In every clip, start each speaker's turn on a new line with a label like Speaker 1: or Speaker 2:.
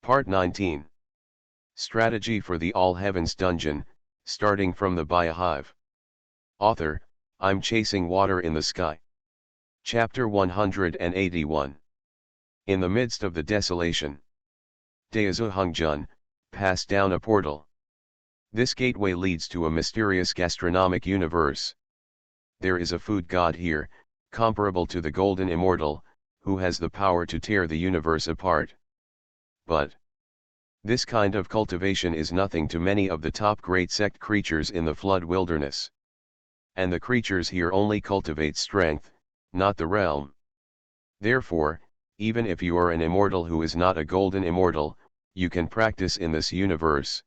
Speaker 1: Part 19. Strategy for the All Heavens Dungeon, starting from the Biohive. Author, I'm chasing water in the sky. Chapter 181. In the midst of the desolation, Daezu Hungjun passed down a portal. This gateway leads to a mysterious gastronomic universe. There is a food god here, comparable to the Golden Immortal, who has the power to tear the universe apart. But this kind of cultivation is nothing to many of the top great sect creatures in the flood wilderness. And the creatures here only cultivate strength, not the realm. Therefore, even if you are an immortal who is not a golden immortal, you can practice in this universe.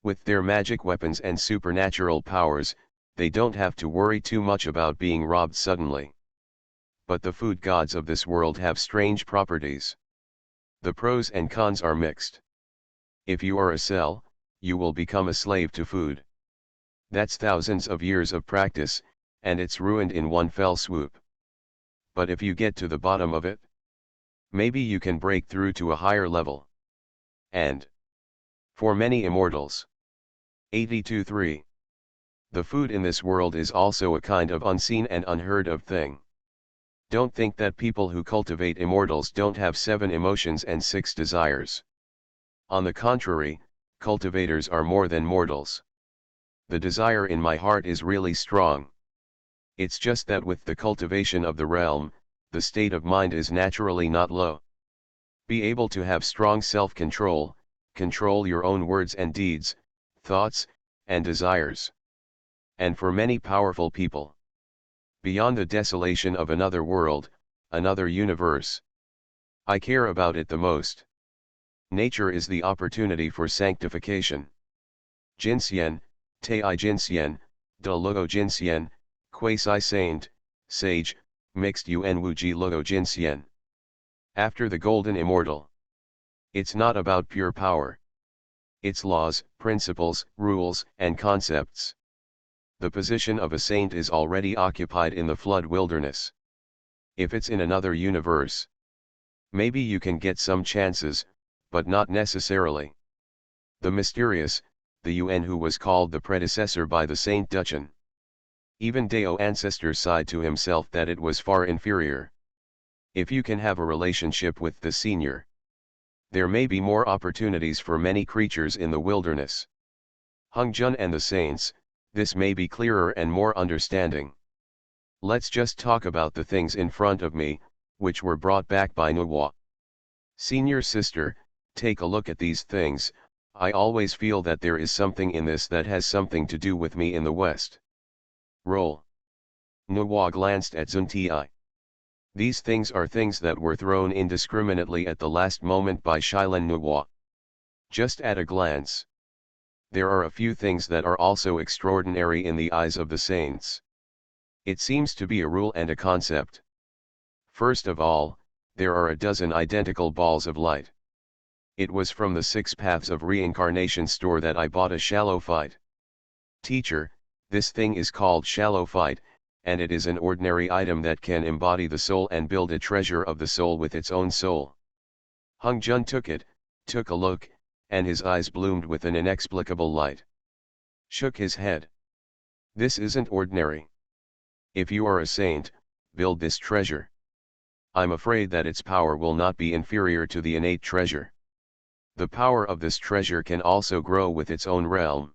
Speaker 1: With their magic weapons and supernatural powers, they don't have to worry too much about being robbed suddenly. But the food gods of this world have strange properties. The pros and cons are mixed. If you are a cell, you will become a slave to food. That's thousands of years of practice, and it's ruined in one fell swoop. But if you get to the bottom of it, maybe you can break through to a higher level. And for many immortals, 82.3. The food in this world is also a kind of unseen and unheard of thing. Don't think that people who cultivate immortals don't have 7 emotions and 6 desires. On the contrary, cultivators are more than mortals. The desire in my heart is really strong. It's just that with the cultivation of the realm, the state of mind is naturally not low. Be able to have strong self-control, control your own words and deeds, thoughts, and desires. And for many powerful people, beyond the desolation of another world, another universe, I care about it the most. Nature is the opportunity for sanctification. Jinsien, Tei Jinsien, De Logo Jinsien, Quasi-Saint, Sage, Mixed Yun Wuji Logo Jinsien. After the Golden Immortal. It's not about pure power. It's laws, principles, rules, and concepts. The position of a saint is already occupied in the flood wilderness. If it's in another universe, maybe you can get some chances, but not necessarily. The mysterious, the Yun who was called the predecessor by the Saint Duchan. Even Dao ancestor sighed to himself that it was far inferior. If you can have a relationship with the senior, there may be more opportunities for many creatures in the wilderness. Hungjun and the saints, this may be clearer and more understanding. Let's just talk about the things in front of me, which were brought back by Nuwa. Senior sister, take a look at these things. I always feel that there is something in this that has something to do with me in the West. Roll. Nuwa glanced at Zunti. These things are things that were thrown indiscriminately at the last moment by Shilan Nuwa. Just at a glance. There are a few things that are also extraordinary in the eyes of the saints. It seems to be a rule and a concept. First of all, there are a dozen identical balls of light. It was from the 6 Paths of Reincarnation store that I bought a shallow fight. Teacher, this thing is called shallow fight, and it is an ordinary item that can embody the soul and build a treasure of the soul with its own soul. Hungjun took a look, and his eyes bloomed with an inexplicable light. Shook his head. This isn't ordinary. If you are a saint, build this treasure. I'm afraid that its power will not be inferior to the innate treasure. The power of this treasure can also grow with its own realm.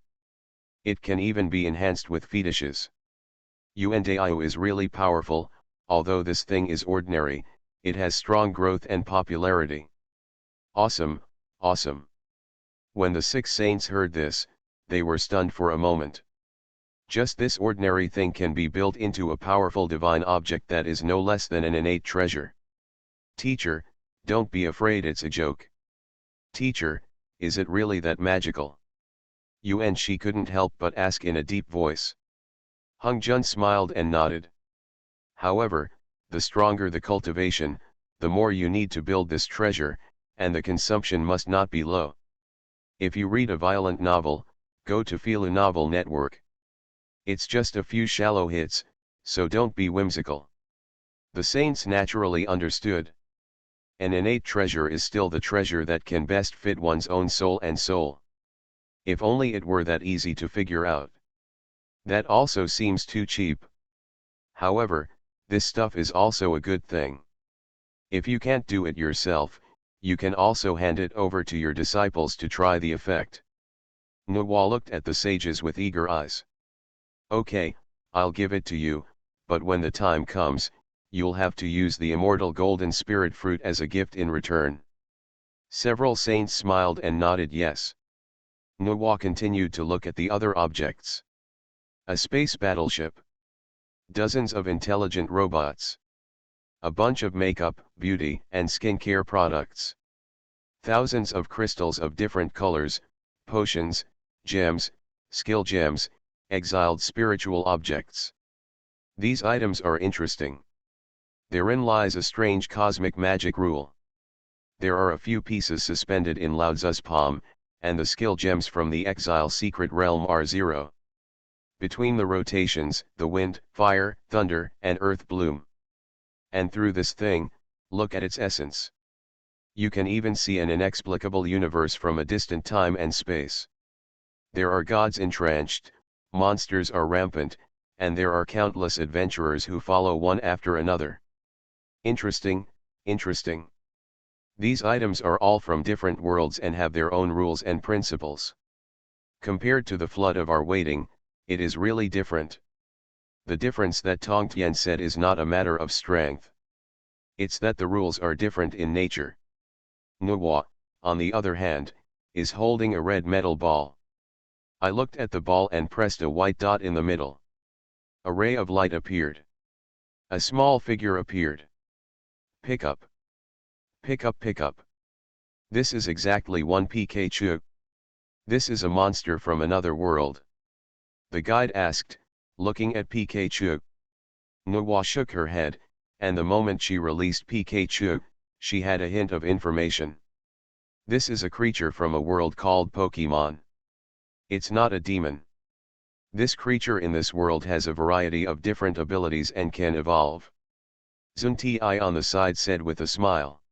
Speaker 1: It can even be enhanced with fetishes. Yuandayu is really powerful, although this thing is ordinary, it has strong growth and popularity. Awesome, awesome. When the 6 saints heard this, they were stunned for a moment. Just this ordinary thing can be built into a powerful divine object that is no less than an innate treasure. Teacher, don't be afraid it's a joke. Teacher, is it really that magical? Yun she couldn't help but ask in a deep voice. Hungjun smiled and nodded. However, the stronger the cultivation, the more you need to build this treasure, and the consumption must not be low. If you read a violent novel, go to Filu Novel Network. It's just a few shallow hits, so don't be whimsical. The saints naturally understood. An innate treasure is still the treasure that can best fit one's own soul and soul. If only it were that easy to figure out. That also seems too cheap. However, this stuff is also a good thing. If you can't do it yourself, you can also hand it over to your disciples to try the effect. Nuwa looked at the sages with eager eyes. Okay, I'll give it to you, but when the time comes, you'll have to use the immortal golden spirit fruit as a gift in return. Several saints smiled and nodded yes. Nuwa continued to look at the other objects. A space battleship. Dozens of intelligent robots. A bunch of makeup, beauty, and skincare products. Thousands of crystals of different colors, potions, gems, skill gems, exiled spiritual objects. These items are interesting. Therein lies a strange cosmic magic rule. There are a few pieces suspended in Lao Tzu's palm, and the skill gems from the exile secret realm are zero. Between the rotations, the wind, fire, thunder, and earth bloom. And through this thing, look at its essence. You can even see an inexplicable universe from a distant time and space. There are gods entrenched, monsters are rampant, and there are countless adventurers who follow one after another. Interesting, interesting. These items are all from different worlds and have their own rules and principles. Compared to the flood of our waiting, it is really different. The difference that Tongtian said is not a matter of strength. It's that the rules are different in nature. Nuwa, on the other hand, is holding a red metal ball. I looked at the ball and pressed a white dot in the middle. A ray of light appeared. A small figure appeared. Pick up. Pick up, pick up. This is exactly one Pikachu. This is a monster from another world. The guide asked, looking at Pikachu. Nuwa shook her head, and the moment she released Pikachu, she had a hint of information. This is a creature from a world called Pokemon. It's not a demon. This creature in this world has a variety of different abilities and can evolve. Zunti on the side said with a smile.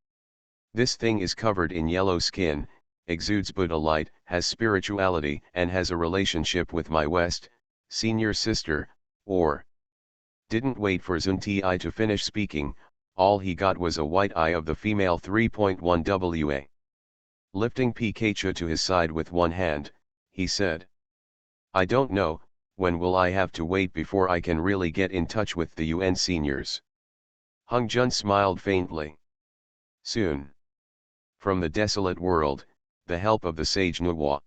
Speaker 1: This thing is covered in yellow skin, exudes Buddha light, has spirituality, and has a relationship with my West, senior sister, or. Didn't wait for Zunti to finish speaking, all he got was a white eye of the female 3.1 WA. Lifting Pikachu to his side with one hand, he said. I don't know, when will I have to wait before I can really get in touch with the UN seniors? Hung Jun smiled faintly. Soon. From the desolate world, the help of the sage Nuwa.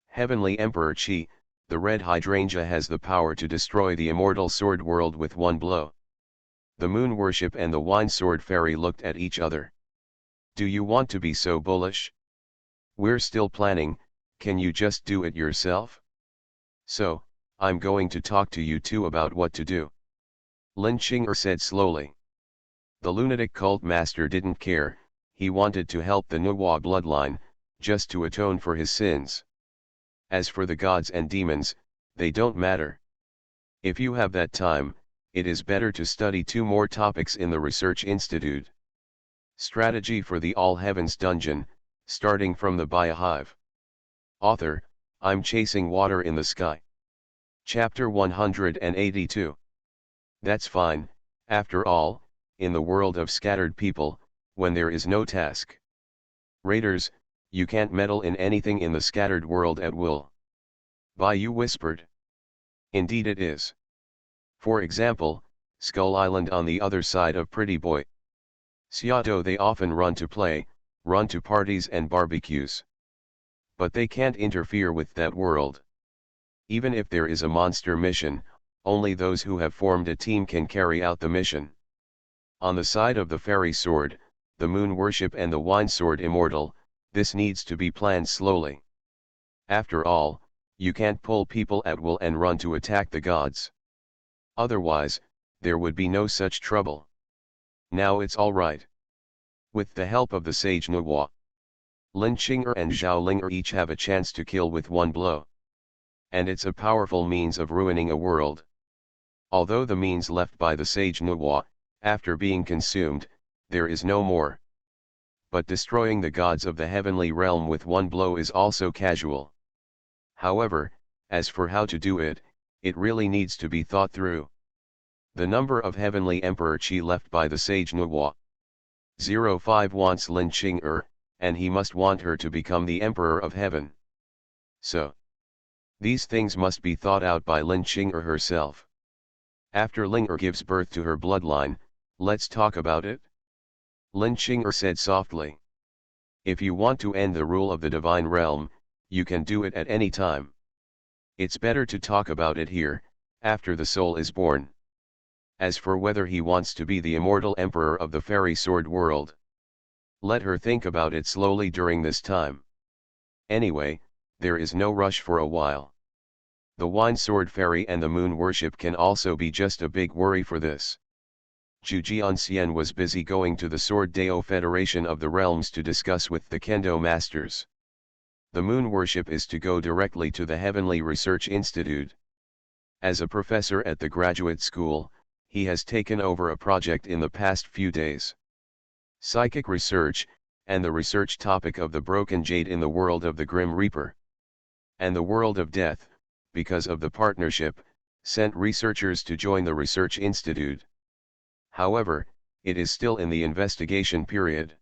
Speaker 1: Heavenly Emperor Chi, the red hydrangea has the power to destroy the immortal sword world with one blow. The moon worship and the wine sword fairy looked at each other. Do you want to be so bullish? We're still planning, can you just do it yourself? So, I'm going to talk to you two about what to do. Lin Qing'er said slowly. The lunatic cult master didn't care, he wanted to help the Nuwa bloodline, just to atone for his sins. As for the gods and demons, they don't matter. If you have that time, it is better to study 2 more topics in the Research Institute. Strategy for the All Heavens Dungeon, starting from the Biohive. Author, I'm Chasing Water in the Sky. Chapter 182. That's fine, after all, in the world of scattered people, when there is no task. Raiders, you can't meddle in anything in the scattered world at will. Bayou whispered. Indeed it is. For example, Skull Island on the other side of Pretty Boy. Seattle they often run to play, run to parties and barbecues. But they can't interfere with that world. Even if there is a monster mission, only those who have formed a team can carry out the mission. On the side of the fairy sword, the moon worship and the wine sword immortal, this needs to be planned slowly. After all, you can't pull people at will and run to attack the gods. Otherwise, there would be no such trouble. Now it's all right. With the help of the sage Nuwa, Lin Qing'er and Zhao Ling'er each have a chance to kill with one blow. And it's a powerful means of ruining a world. Although the means left by the sage Nuwa, after being consumed, there is no more. but destroying the gods of the heavenly realm with one blow is also casual. However, as for how to do it, it really needs to be thought through. The number of heavenly emperor Qi left by the sage Nuwa. 05 wants Lin Qing'er, and he must want her to become the emperor of heaven. So, these things must be thought out by Lin Qing'er herself. After Ling'er gives birth to her bloodline, let's talk about it. Lin Qing'er said softly. If you want to end the rule of the divine realm, you can do it at any time. It's better to talk about it here, after the soul is born. As for whether he wants to be the immortal emperor of the fairy sword world, let her think about it slowly during this time. Anyway, there is no rush for a while. The wine sword fairy and the moon worship can also be just a big worry for this. Zhu Jianxian was busy going to the Sword Dao Federation of the Realms to discuss with the Kendo masters. The moon worship is to go directly to the Heavenly Research Institute. As a professor at the graduate school, he has taken over a project in the past few days. Psychic research, and the research topic of the broken jade in the world of the Grim Reaper. And the world of death, because of the partnership, sent researchers to join the research institute. However, it is still in the investigation period.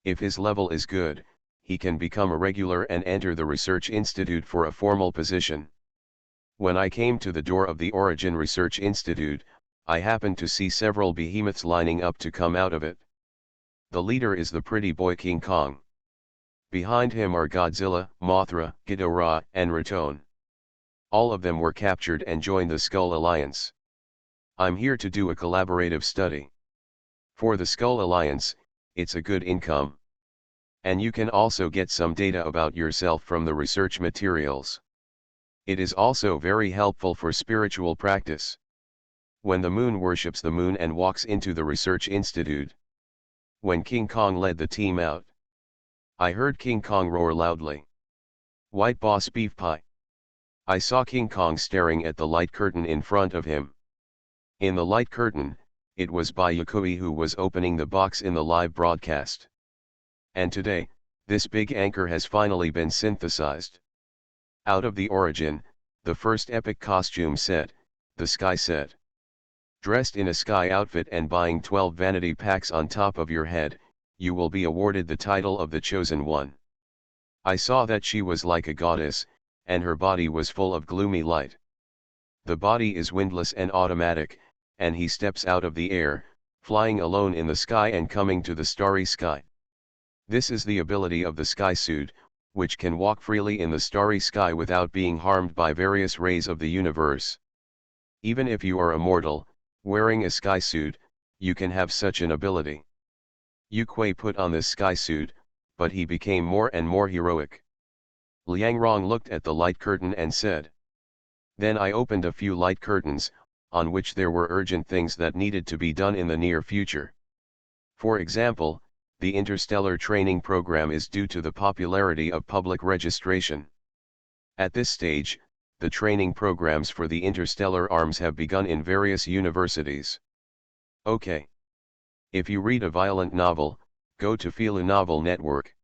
Speaker 1: If his level is good, he can become a regular and enter the research institute for a formal position. When I came to the door of the Origin Research Institute, I happened to see several behemoths lining up to come out of it. The leader is the pretty boy King Kong. Behind him are Godzilla, Mothra, Ghidorah, and Raton. All of them were captured and joined the Skull Alliance. I'm here to do a collaborative study. For the Skull Alliance, it's a good income. And you can also get some data about yourself from the research materials. It is also very helpful for spiritual practice. When the moon worships the moon and walks into the research institute. When King Kong led the team out, I heard King Kong roar loudly. White Boss Beef Pie. I saw King Kong staring at the light curtain in front of him. In the light curtain, it was Biohive who was opening the box in the live broadcast. And today, this big anchor has finally been synthesized. Out of the origin, the first epic costume set, the Sky set. Dressed in a sky outfit and buying 12 vanity packs on top of your head, you will be awarded the title of the Chosen One. I saw that she was like a goddess, and her body was full of gloomy light. The body is windless and automatic, and he steps out of the air, flying alone in the sky and coming to the starry sky. This is the ability of the sky suit, which can walk freely in the starry sky without being harmed by various rays of the universe. Even if you are a mortal, wearing a sky suit, you can have such an ability. Yu Kuei put on this sky suit, but he became more and more heroic. Liang Rong looked at the light curtain and said. Then I opened a few light curtains, on which there were urgent things that needed to be done in the near future. For example, the interstellar training program is due to the popularity of public registration. At this stage, the training programs for the interstellar arms have begun in various universities. Okay. If you read a violent novel, go to Philu Novel Network.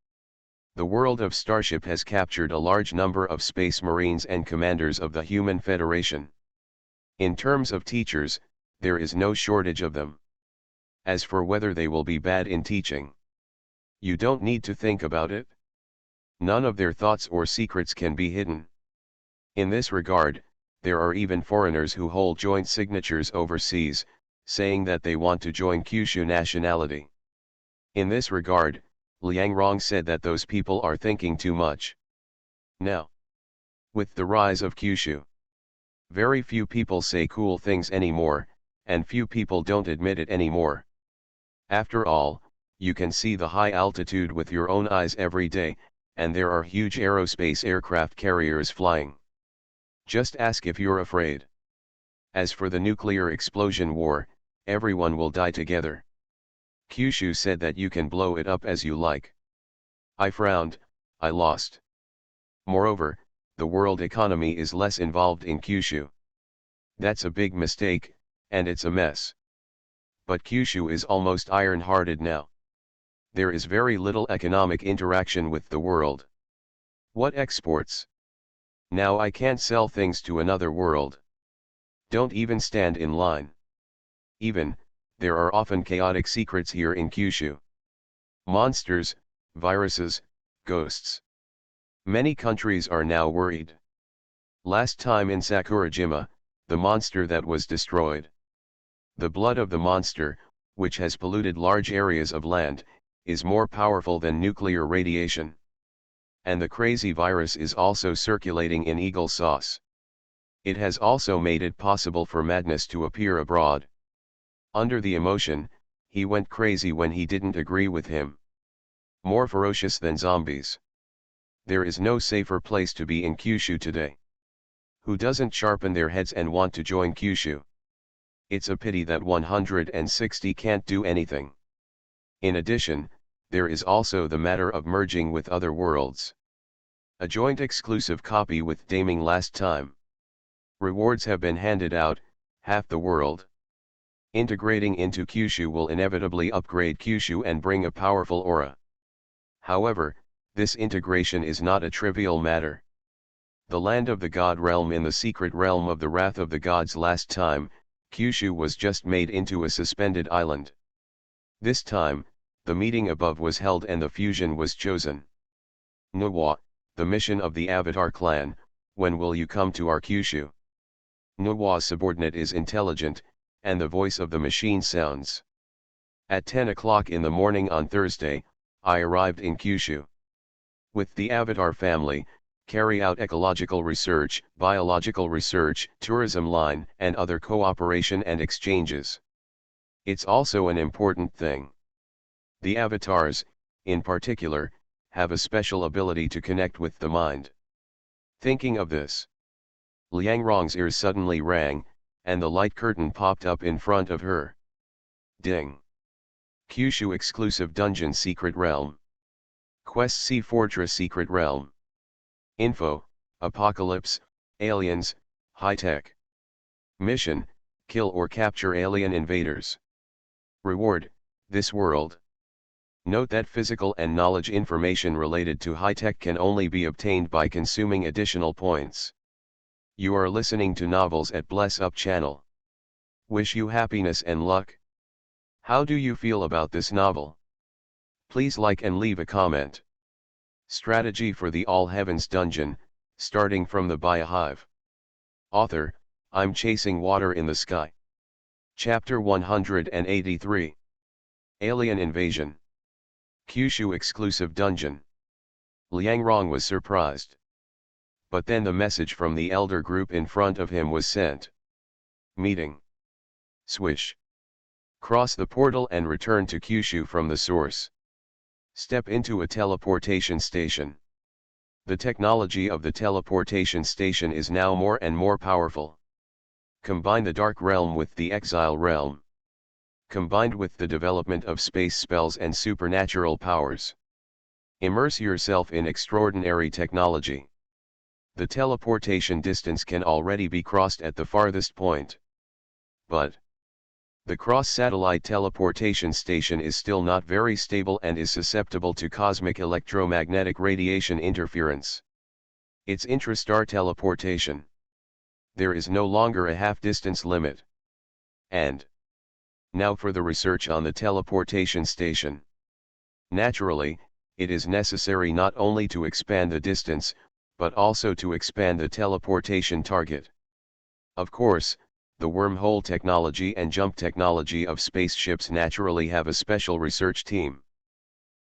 Speaker 1: The world of Starship has captured a large number of space marines and commanders of the Human Federation. In terms of teachers, there is no shortage of them. As for whether they will be bad in teaching, you don't need to think about it. None of their thoughts or secrets can be hidden. In this regard, there are even foreigners who hold joint signatures overseas, saying that they want to join Kyushu nationality. In this regard, Liang Rong said that those people are thinking too much. Now, with the rise of Kyushu, very few people say cool things anymore, and few people don't admit it anymore. After all, you can see the high altitude with your own eyes every day, and there are huge aerospace aircraft carriers flying. Just ask if you're afraid. As for the nuclear explosion war, everyone will die together. Kyushu said that you can blow it up as you like. I frowned, I lost. Moreover, the world economy is less involved in Kyushu. That's a big mistake, and it's a mess. But Kyushu is almost iron-hearted now. There is very little economic interaction with the world. What exports? Now I can't sell things to another world. Don't even stand in line. Even, there are often chaotic secrets here in Kyushu. Monsters, viruses, ghosts. Many countries are now worried. Last time in Sakurajima, the monster that was destroyed. The blood of the monster, which has polluted large areas of land, is more powerful than nuclear radiation. And the crazy virus is also circulating in eagle sauce. It has also made it possible for madness to appear abroad. Under the emotion, he went crazy when he didn't agree with him. More ferocious than zombies. There is no safer place to be in Kyushu today. Who doesn't sharpen their heads and want to join Kyushu? It's a pity that 160 can't do anything. In addition, there is also the matter of merging with other worlds. A joint exclusive copy with Daming last time. Rewards have been handed out, half the world. Integrating into Kyushu will inevitably upgrade Kyushu and bring a powerful aura. However, this integration is not a trivial matter. The land of the god realm in the secret realm of the wrath of the gods last time, Kyushu was just made into a suspended island. This time, the meeting above was held and the fusion was chosen. Nuwa, the mission of the Avatar clan, when will you come to our Kyushu? Nuwa's subordinate is intelligent, and the voice of the machine sounds. At 10 o'clock in the morning on Thursday, I arrived in Kyushu. With the Avatar family, carry out ecological research, biological research, tourism line, and other cooperation and exchanges. It's also an important thing. The avatars, in particular, have a special ability to connect with the mind. Thinking of this, Liang Rong's ears suddenly rang, and the light curtain popped up in front of her. Ding! Kyushu exclusive dungeon secret realm. Quest Sea Fortress secret realm. Info, Apocalypse, Aliens, High-Tech. Mission, kill or capture alien invaders. Reward, this world. Note that physical and knowledge information related to high-tech can only be obtained by consuming additional points. You are listening to Novels at Bless Up channel. Wish you happiness and luck. How do you feel about this novel? Please like and leave a comment. Strategy for the All Heavens Dungeon, starting from the Biohive. Author, I'm Chasing Water in the Sky. Chapter 183. Alien Invasion. Kyushu exclusive dungeon. Liang Rong was surprised. But then the message from the elder group in front of him was sent. Meeting. Swish. Cross the portal and return to Kyushu from the source. Step into a teleportation station. The technology of the teleportation station is now more and more powerful. Combine the Dark Realm with the Exile Realm. Combined with the development of space spells and supernatural powers. Immerse yourself in extraordinary technology. The teleportation distance can already be crossed at the farthest point. But the cross-satellite teleportation station is still not very stable and is susceptible to cosmic electromagnetic radiation interference. It's intrastar teleportation. There is no longer a half-distance limit. And now for the research on the teleportation station. Naturally, it is necessary not only to expand the distance, but also to expand the teleportation target. Of course, the wormhole technology and jump technology of spaceships naturally have a special research team.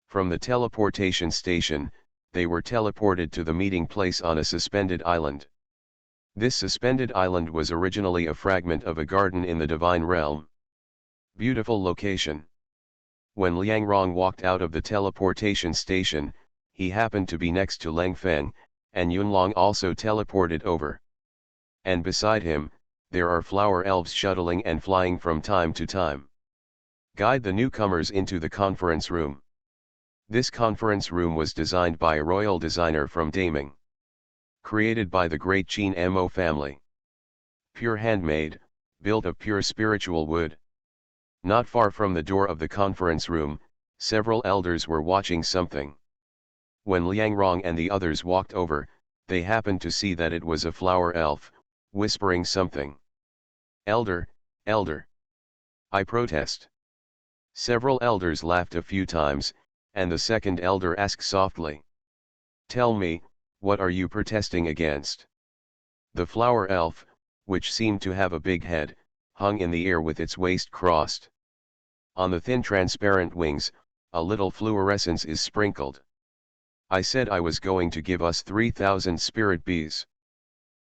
Speaker 1: From the teleportation station, they were teleported to the meeting place on a suspended island. This suspended island was originally a fragment of a garden in the divine realm. Beautiful location. When Liang Rong walked out of the teleportation station, he happened to be next to Lang Feng, and Yunlong also teleported over. And beside him, there are flower elves shuttling and flying from time to time. Guide the newcomers into the conference room. This conference room was designed by a royal designer from Daming. Created by the great Qin Mo family. Pure handmade, built of pure spiritual wood. Not far from the door of the conference room, Several elders were watching something. When Liangrong and the others walked over, they happened to see that it was a flower elf, whispering something. "Elder, elder. I protest." Several elders laughed a few times, and the second elder asked softly, "Tell me, what are you protesting against?" The flower elf, which seemed to have a big head, hung in the air with its waist crossed. On the thin transparent wings, a little fluorescence is sprinkled. "I said I was going to give us 3,000 spirit bees.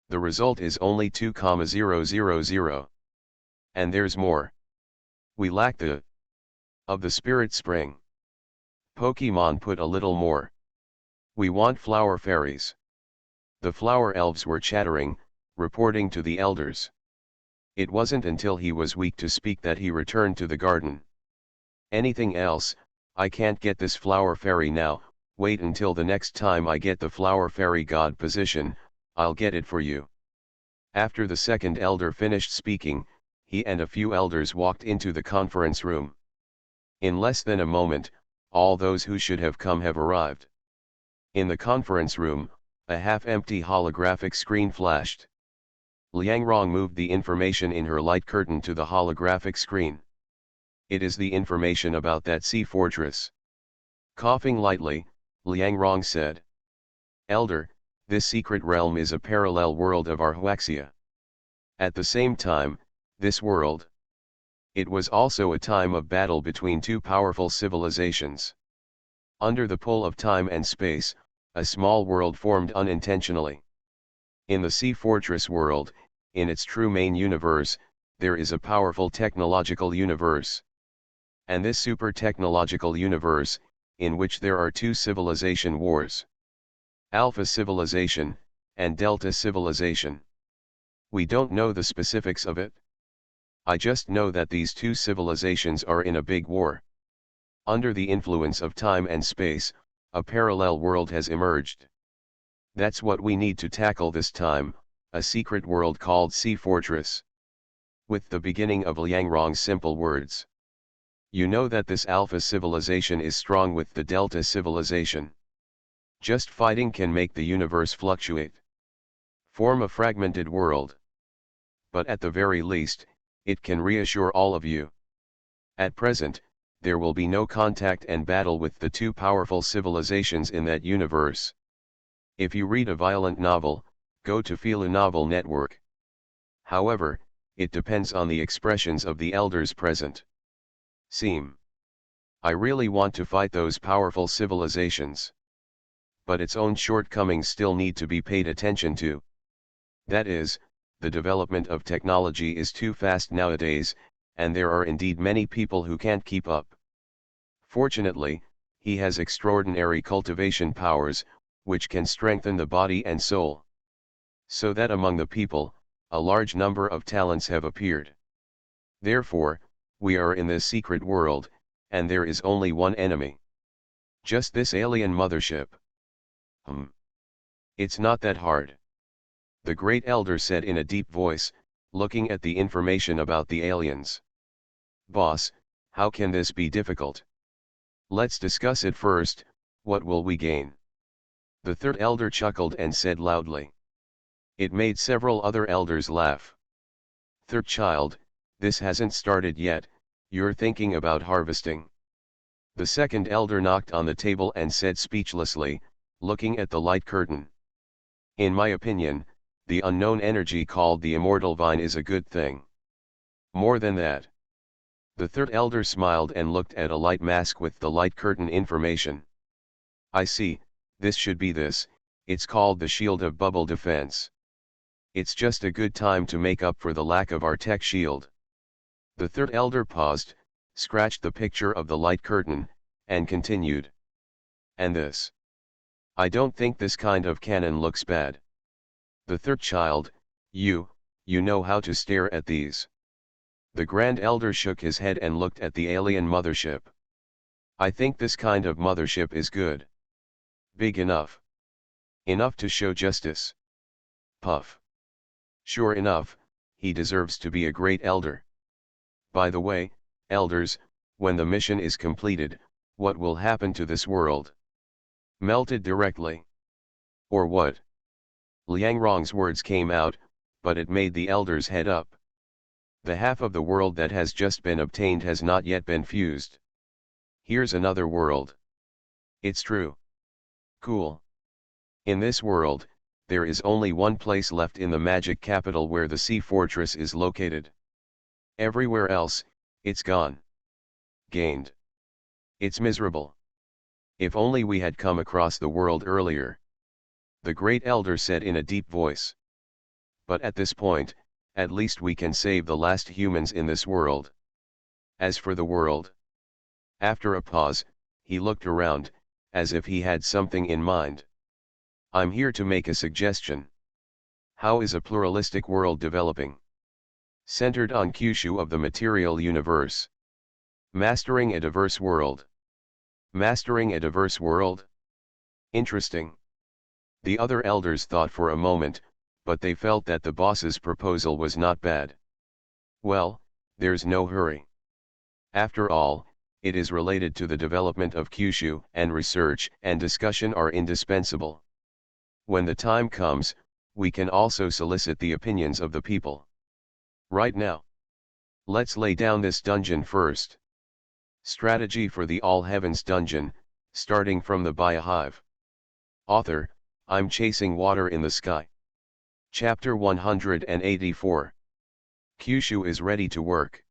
Speaker 1: The result is only 2,000. And there's more. We lack the of the spirit spring. Pokemon put a little more. We want flower fairies." The flower elves were chattering, reporting to the elders. It wasn't until he was weak to speak that he returned to the garden. "Anything else? I can't get this flower fairy now. Wait until the next time I get the flower fairy god position, I'll get it for you." After the second elder finished speaking, he and a few elders walked into the conference room. In less than a moment, all those who should have come have arrived. In the conference room, a half-empty holographic screen flashed. Liangrong moved the information in her light curtain to the holographic screen. "It is the information about that sea fortress." Coughing lightly, Liangrong said, "Elder, this secret realm is a parallel world of our Huaxia. At the same time, this world. It was also a time of battle between two powerful civilizations. Under the pull of time and space, a small world formed unintentionally. In the sea fortress world, in its true main universe, there is a powerful technological universe. And this super technological universe, in which there are two civilization wars. Alpha civilization, and Delta civilization. We don't know the specifics of it. I just know that these two civilizations are in a big war. Under the influence of time and space, a parallel world has emerged. That's what we need to tackle this time, a secret world called Sea Fortress." With the beginning of Liangrong's simple words. "You know that this Alpha civilization is strong with the Delta civilization. Just fighting can make the universe fluctuate. Form a fragmented world. But at the very least, it can reassure all of you. At present, there will be no contact and battle with the two powerful civilizations in that universe. If you read a violent novel, go to feel a novel network. However, it depends on the expressions of the elders present. Seem. I really want to fight those powerful civilizations. But its own shortcomings still need to be paid attention to. That is, the development of technology is too fast nowadays, and there are indeed many people who can't keep up. Fortunately, he has extraordinary cultivation powers, which can strengthen the body and soul. So that among the people, a large number of talents have appeared. Therefore, we are in this secret world, and there is only one enemy. Just this alien mothership. It's not that hard," the great elder said in a deep voice, looking at the information about the aliens. "Boss, how can this be difficult? Let's discuss it first. What will we gain?" The third elder chuckled and said loudly. It made several other elders laugh. "Third child, this hasn't started yet, you're thinking about harvesting." The second elder knocked on the table and said speechlessly, looking at the light curtain. "In my opinion, the unknown energy called the immortal vine is a good thing. More than that." The third elder smiled and looked at a light mask with the light curtain information. "I see, this should be this, it's called the shield of bubble defense. It's just a good time to make up for the lack of our tech shield." The third elder paused, scratched the picture of the light curtain, and continued. "And this? I don't think this kind of cannon looks bad." The third child, you know how to stare at these." The grand elder shook his head and looked at the alien mothership. "I think this kind of mothership is good. Big enough. Enough to show justice." Puff. "Sure enough, he deserves to be a great elder. By the way, elders, when the mission is completed, What will happen to this world? Melted directly. Or what? Liang Rong's words came out, but it made the elders head up. The half of the world that has just been obtained has not yet been fused. Here's another world. It's true. Cool. In this world, there is only one place left in the magic capital where the sea fortress is located. Everywhere else, it's gone. Gained. It's miserable. If only we had come across the world earlier. The great elder said in a deep voice. But at this point, at least we can save the last humans in this world. As for the world. After a pause, he looked around, as if he had something in mind. I'm here to make a suggestion. How is a pluralistic world developing? Centered on Kyushu of the material universe. Mastering a diverse world. Mastering a diverse world? Interesting. The other elders thought for a moment, but they felt that the boss's proposal was not bad. Well, there's no hurry. After all, it is related to the development of Kyushu, and research and discussion are indispensable. When the time comes, we can also solicit the opinions of the people. Right now. Let's lay down this dungeon first. Strategy for the All Heavens dungeon, starting from the Biohive. Author, I'm chasing water in the sky. Chapter 184. Kyushu is ready to work.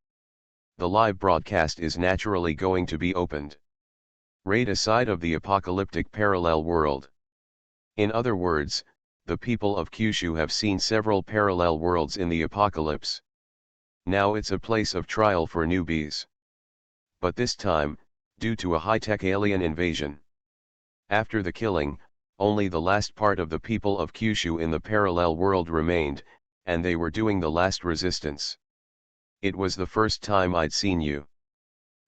Speaker 1: The live broadcast is naturally going to be opened. Raid a side of the apocalyptic parallel world. In other words, the people of Kyushu have seen several parallel worlds in the apocalypse. Now it's a place of trial for newbies. But this time, due to a high-tech alien invasion. After the killing, only the last part of the people of Kyushu in the parallel world remained, and they were doing the last resistance. It was the first time I'd seen you.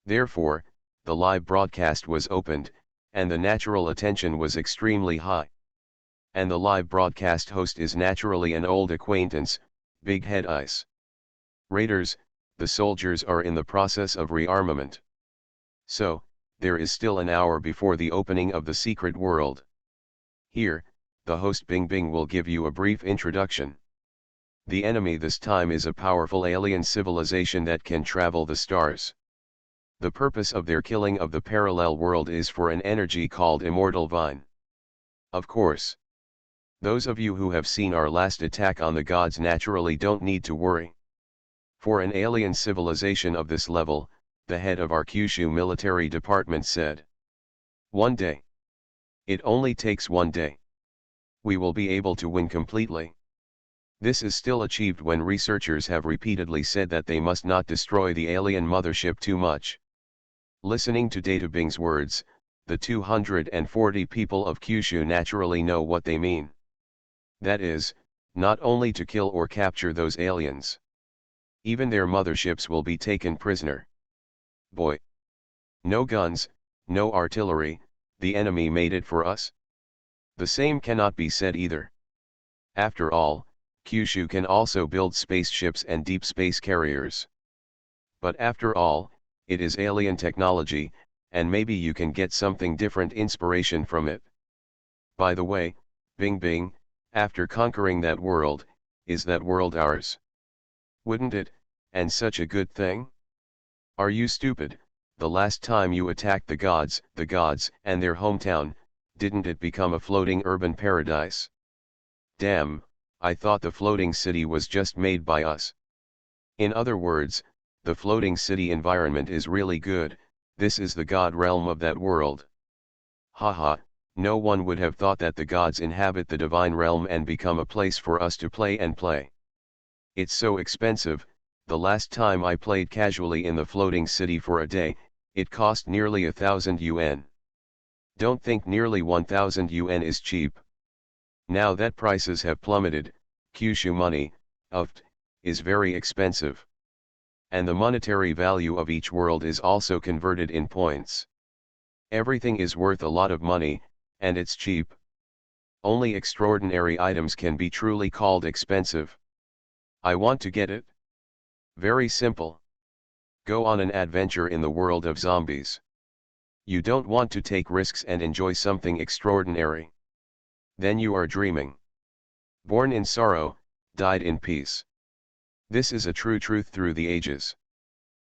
Speaker 1: Therefore, the live broadcast was opened, and the natural attention was extremely high. And the live broadcast host is naturally an old acquaintance, Big Head Ice. Raiders, the soldiers are in the process of rearmament. So, there is still an hour before the opening of the secret world. Here, the host Bing Bing will give you a brief introduction. The enemy this time is a powerful alien civilization that can travel the stars. The purpose of their killing of the parallel world is for an energy called Immortal Vine. Of course. Those of you who have seen our last attack on the gods naturally don't need to worry. For an alien civilization of this level, the head of our Kyushu military department said. One day. It only takes one day. We will be able to win completely. This is still achieved when researchers have repeatedly said that they must not destroy the alien mothership too much. Listening to Data Bing's words, the 240 people of Kyushu naturally know what they mean. That is, not only to kill or capture those aliens. Even their motherships will be taken prisoner. Boy. No guns, no artillery, the enemy made it for us? The same cannot be said either. After all, Kyushu can also build spaceships and deep space carriers. But after all, it is alien technology, and maybe you can get something different inspiration from it. By the way, Bing Bing, after conquering that world, is that world ours? Wouldn't it, and such a good thing? Are you stupid? The last time you attacked the gods and their hometown, didn't it become a floating urban paradise? Damn, I thought the floating city was just made by us. In other words, the floating city environment is really good, this is the god realm of that world. Haha, no one would have thought that the gods inhabit the divine realm and become a place for us to play and play. It's so expensive, the last time I played casually in the floating city for a day, it cost nearly 1,000 yuan. Don't think nearly 1,000 yuan is cheap. Now that prices have plummeted, Kyushu money, is very expensive. And the monetary value of each world is also converted in points. Everything is worth a lot of money, and it's cheap. Only extraordinary items can be truly called expensive. I want to get it. Very simple. Go on an adventure in the world of zombies. You don't want to take risks and enjoy something extraordinary. Then you are dreaming. Born in sorrow, died in peace. This is a true truth through the ages.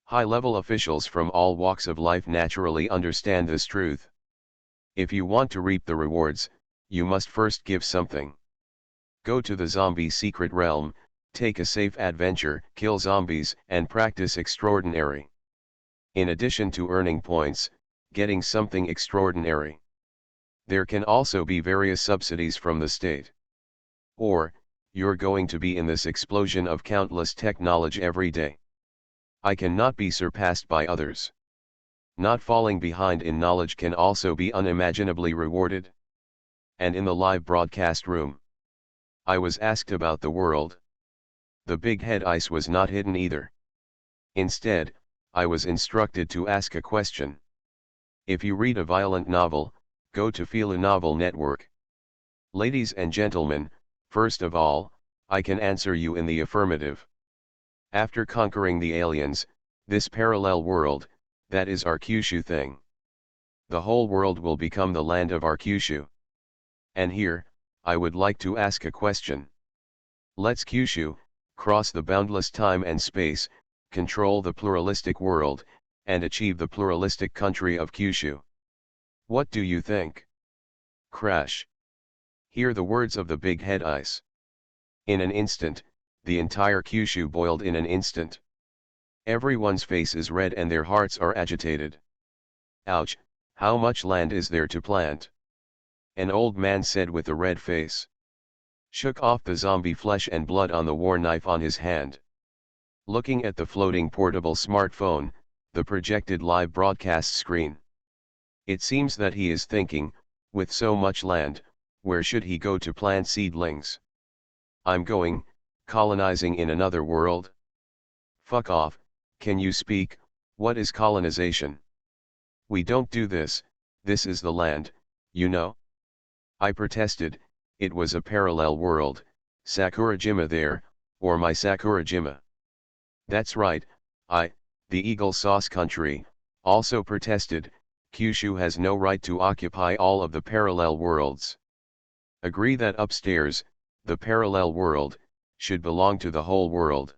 Speaker 1: High-level officials from all walks of life naturally understand this truth. If you want to reap the rewards, you must first give something. Go to the zombie secret realm, take a safe adventure, kill zombies, and practice extraordinary. In addition to earning points, getting something extraordinary. There can also be various subsidies from the state. Or, you're going to be in this explosion of countless tech knowledge every day. I cannot be surpassed by others. Not falling behind in knowledge can also be unimaginably rewarded. And in the live broadcast room, I was asked about the world. The big head ice was not hidden either. Instead, I was instructed to ask a question. If you read a violent novel, go to Feel a Novel Network. Ladies and gentlemen, first of all, I can answer you in the affirmative. After conquering the aliens, this parallel world, that is our Kyushu thing. The whole world will become the land of our Kyushu. And here, I would like to ask a question. Let's Kyushu, cross the boundless time and space, control the pluralistic world, and achieve the pluralistic country of Kyushu. What do you think? Crash. Hear the words of the big head ice. In an instant, the entire Kyushu boiled in an instant. Everyone's face is red and their hearts are agitated. Ouch, how much land is there to plant? An old man said with a red face. Shook off the zombie flesh and blood on the war knife on his hand. Looking at the floating portable smartphone, the projected live broadcast screen. It seems that he is thinking, with so much land, where should he go to plant seedlings? I'm going, colonizing in another world? Fuck off, can you speak, what is colonization? We don't do this, this is the land, you know? I protested, it was a parallel world, Sakurajima there, or my Sakurajima. That's right, the Eagle Sauce Country, also protested, Kyushu has no right to occupy all of the parallel worlds. Agree that upstairs, the parallel world, should belong to the whole world.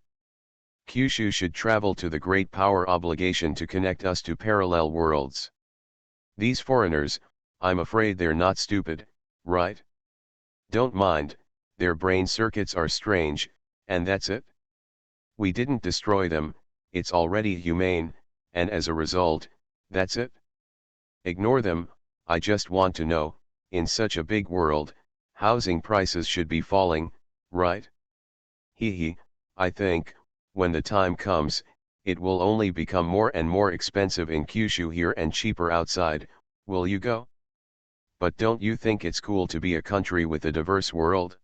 Speaker 1: Kyushu should travel to the great power obligation to connect us to parallel worlds. These foreigners, I'm afraid they're not stupid, right? Don't mind, their brain circuits are strange, and that's it. We didn't destroy them, it's already humane, and as a result, that's it. Ignore them, I just want to know, in such a big world, housing prices should be falling, right? Hee, I think, when the time comes, it will only become more and more expensive in Kyushu here and cheaper outside, will you go? But don't you think it's cool to be a country with a diverse world?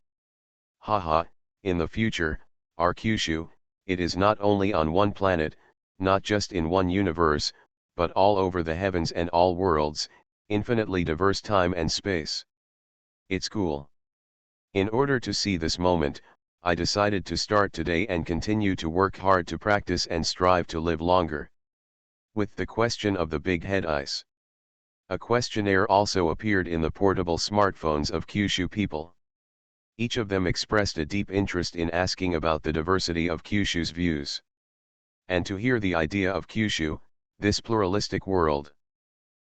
Speaker 1: Haha, in the future, our Kyushu, it is not only on one planet, not just in one universe, but all over the heavens and all worlds, infinitely diverse time and space. It's cool. In order to see this moment, I decided to start today and continue to work hard to practice and strive to live longer. With the question of the big head ice. A questionnaire also appeared in the portable smartphones of Kyushu people. Each of them expressed a deep interest in asking about the diversity of Kyushu's views. And to hear the idea of Kyushu, this pluralistic world.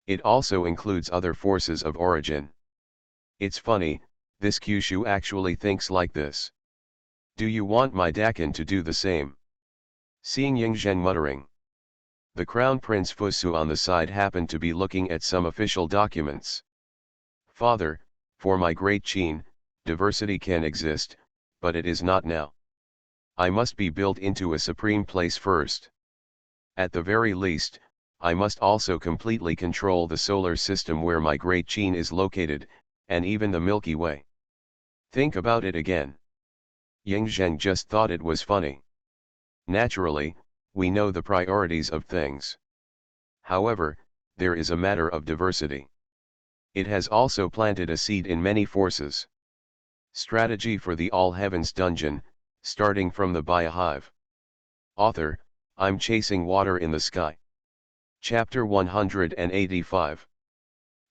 Speaker 1: It also includes other forces of origin. It's funny, this Kyushu actually thinks like this. Do you want my Dakin to do the same? Seeing Yingzheng muttering. The Crown Prince Fusu on the side happened to be looking at some official documents. Father, for my great Qin, diversity can exist, but it is not now. I must be built into a supreme place first. At the very least, I must also completely control the solar system where my great Qin is located, and even the Milky Way. Think about it again. Yingzheng just thought it was funny. Naturally, we know the priorities of things. However, there is a matter of diversity. It has also planted a seed in many forces. Strategy for the All Heavens Dungeon, starting from the Biohive. Author, I'm chasing water in the sky. Chapter 185.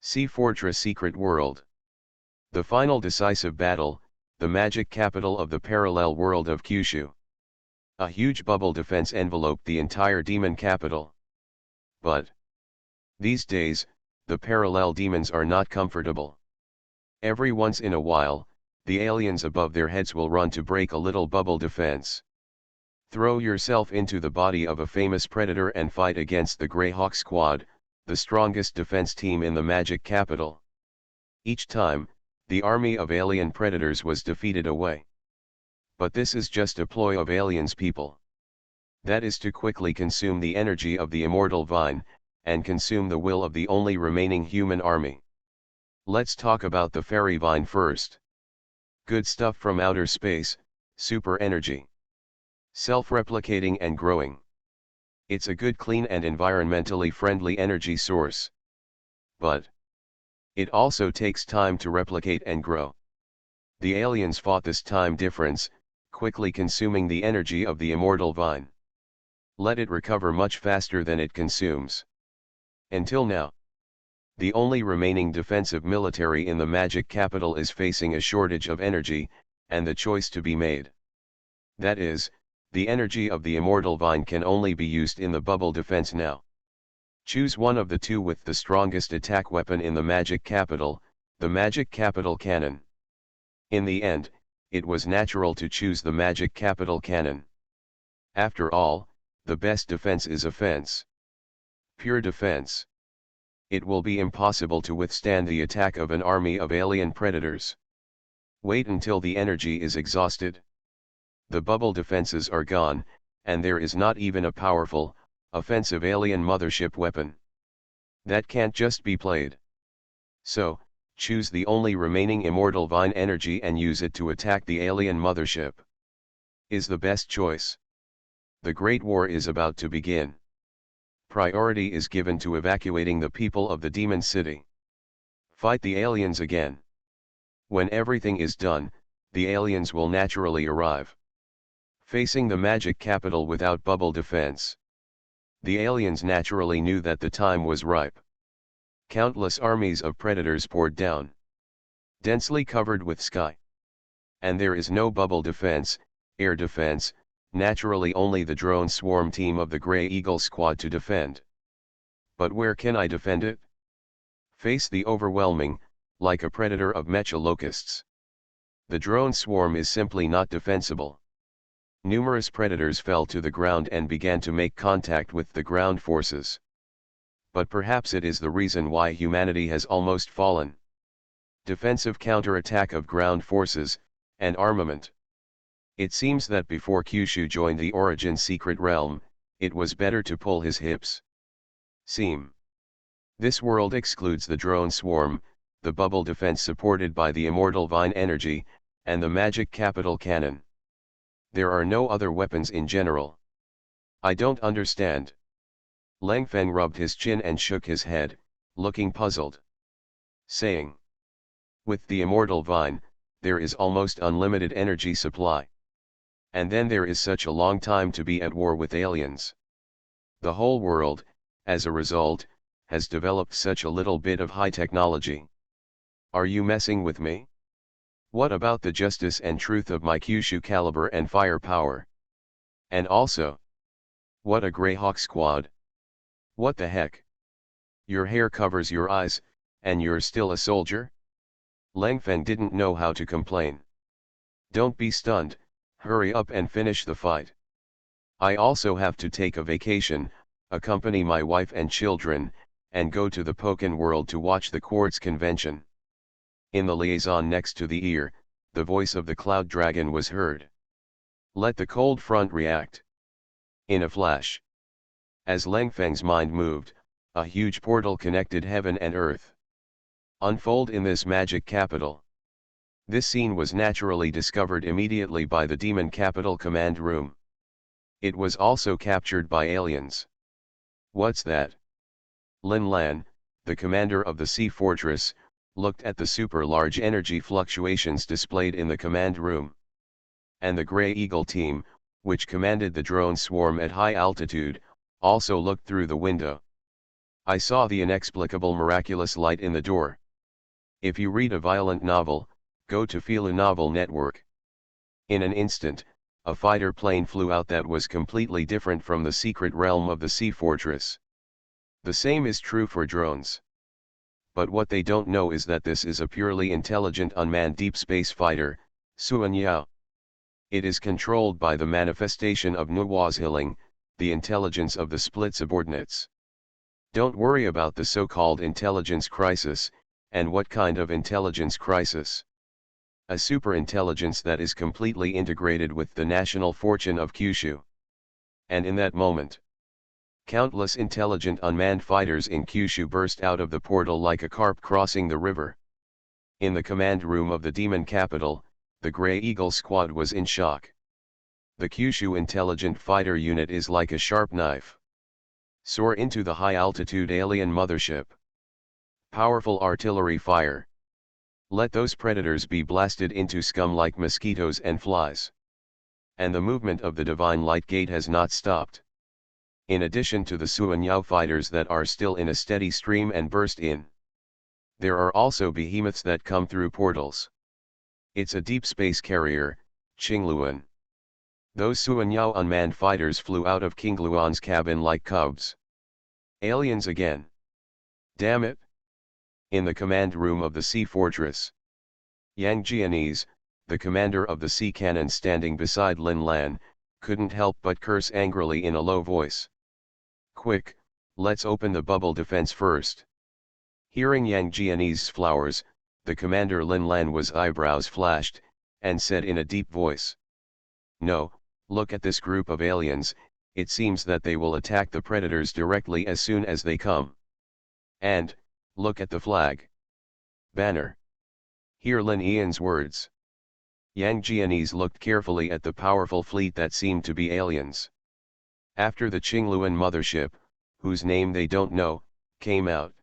Speaker 1: Sea Fortress Secret World. The final decisive battle, the magic capital of the parallel world of Kyushu. A huge bubble defense enveloped the entire demon capital. But these days, the parallel demons are not comfortable. Every once in a while, the aliens above their heads will run to break a little bubble defense. Throw yourself into the body of a famous predator and fight against the Greyhawk Squad, the strongest defense team in the magic capital. Each time, the army of alien predators was defeated away. But this is just a ploy of aliens people. That is to quickly consume the energy of the immortal vine, and consume the will of the only remaining human army. Let's talk about the fairy vine first. Good stuff from outer space, super energy. Self-replicating and growing. It's a good, clean and environmentally friendly energy source. But it also takes time to replicate and grow. The aliens fought this time difference, quickly consuming the energy of the immortal vine. Let it recover much faster than it consumes. Until now, the only remaining defensive military in the magic capital is facing a shortage of energy, and the choice to be made. That is, the energy of the immortal vine can only be used in the bubble defense now. Choose one of the two with the strongest attack weapon in the magic capital, the magic capital cannon. In the end, it was natural to choose the magic capital cannon. After all, the best defense is offense. Pure defense. It will be impossible to withstand the attack of an army of alien predators. Wait until the energy is exhausted. The bubble defenses are gone, and there is not even a powerful, offensive alien mothership weapon. That can't just be played. So, choose the only remaining immortal vine energy and use it to attack the alien mothership. Is the best choice. The Great War is about to begin. Priority is given to evacuating the people of the demon city. Fight the aliens again. When everything is done, the aliens will naturally arrive. Facing the magic capital without bubble defense. The aliens naturally knew that the time was ripe. Countless armies of predators poured down. Densely covered with sky. And there is no bubble defense, air defense, naturally only the drone swarm team of the Grey Eagle squad to defend. But where can I defend it? Face the overwhelming, like a predator of mecha locusts. The drone swarm is simply not defensible. Numerous predators fell to the ground and began to make contact with the ground forces. But perhaps it is the reason why humanity has almost fallen. Defensive counterattack of ground forces, and armament. It seems that before Kyushu joined the Origin secret realm, it was better to pull his hips. This world excludes the drone swarm, the bubble defense supported by the immortal vine energy, and the magic capital cannon. There are no other weapons in general. I don't understand. Langfeng rubbed his chin and shook his head, looking puzzled. Saying, with the immortal vine, there is almost unlimited energy supply. And then there is such a long time to be at war with aliens. The whole world, as a result, has developed such a little bit of high technology. Are you messing with me? What about the justice and truth of my Kyushu caliber and firepower? And also, what a Greyhawk squad. What the heck? Your hair covers your eyes, and you're still a soldier? Langfeng didn't know how to complain. Don't be stunned, hurry up and finish the fight. I also have to take a vacation, accompany my wife and children, and go to the Pokken world to watch the Quartz convention. In the liaison next to the ear, the voice of the Cloud Dragon was heard. Let the cold front react. In a flash. As Langfeng's mind moved, a huge portal connected heaven and earth. Unfold in this magic capital. This scene was naturally discovered immediately by the Demon Capital command room. It was also captured by aliens. What's that? Lin Lan, the commander of the Sea Fortress, looked at the super-large energy fluctuations displayed in the command room. And the Grey Eagle team, which commanded the drone swarm at high altitude, also looked through the window. I saw the inexplicable miraculous light in the door. If you read a violent novel, go to Feel a Novel Network. In an instant, a fighter plane flew out that was completely different from the secret realm of the sea fortress. The same is true for drones. But what they don't know is that this is a purely intelligent unmanned deep space fighter, Suanyao. It is controlled by the manifestation of Nwazhiling, the intelligence of the split subordinates. Don't worry about the so-called intelligence crisis, and what kind of intelligence crisis? A superintelligence that is completely integrated with the national fortune of Kyushu. And in that moment, countless intelligent unmanned fighters in Kyushu burst out of the portal like a carp crossing the river. In the command room of the demon capital, the Grey Eagle squad was in shock. The Kyushu intelligent fighter unit is like a sharp knife. Soar into the high-altitude alien mothership. Powerful artillery fire. Let those predators be blasted into scum like mosquitoes and flies. And the movement of the divine light gate has not stopped. In addition to the Suanyao fighters that are still in a steady stream and burst in, there are also behemoths that come through portals. It's a deep space carrier, Qingluan. Those Suanyao unmanned fighters flew out of Qingluan's cabin like cubs. Aliens again. Damn it. In the command room of the sea fortress, Yang Jianese, the commander of the sea cannon standing beside Lin Lan, couldn't help but curse angrily in a low voice. Quick, let's open the bubble defense first. Hearing Yang Jianese's flowers, the commander Lin Lan was eyebrows flashed, and said in a deep voice. No, look at this group of aliens, it seems that they will attack the predators directly as soon as they come. And, look at the flag. Banner. Hear Lin Ian's words. Yang Jianese looked carefully at the powerful fleet that seemed to be aliens. After the Qingluan mothership, whose name they don't know, came out.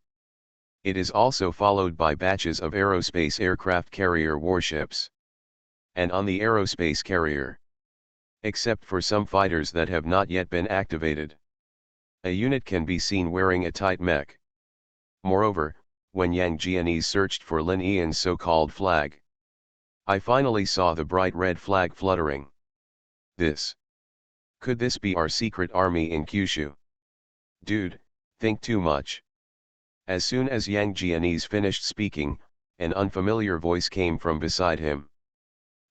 Speaker 1: It is also followed by batches of aerospace aircraft carrier warships. And on the aerospace carrier, except for some fighters that have not yet been activated, a unit can be seen wearing a tight mech. Moreover, when Yang Jianese searched for Lin Ian's so-called flag, I finally saw the bright red flag fluttering. Could this be our secret army in Kyushu? Dude, think too much. As soon as Yang Jianese finished speaking, an unfamiliar voice came from beside him.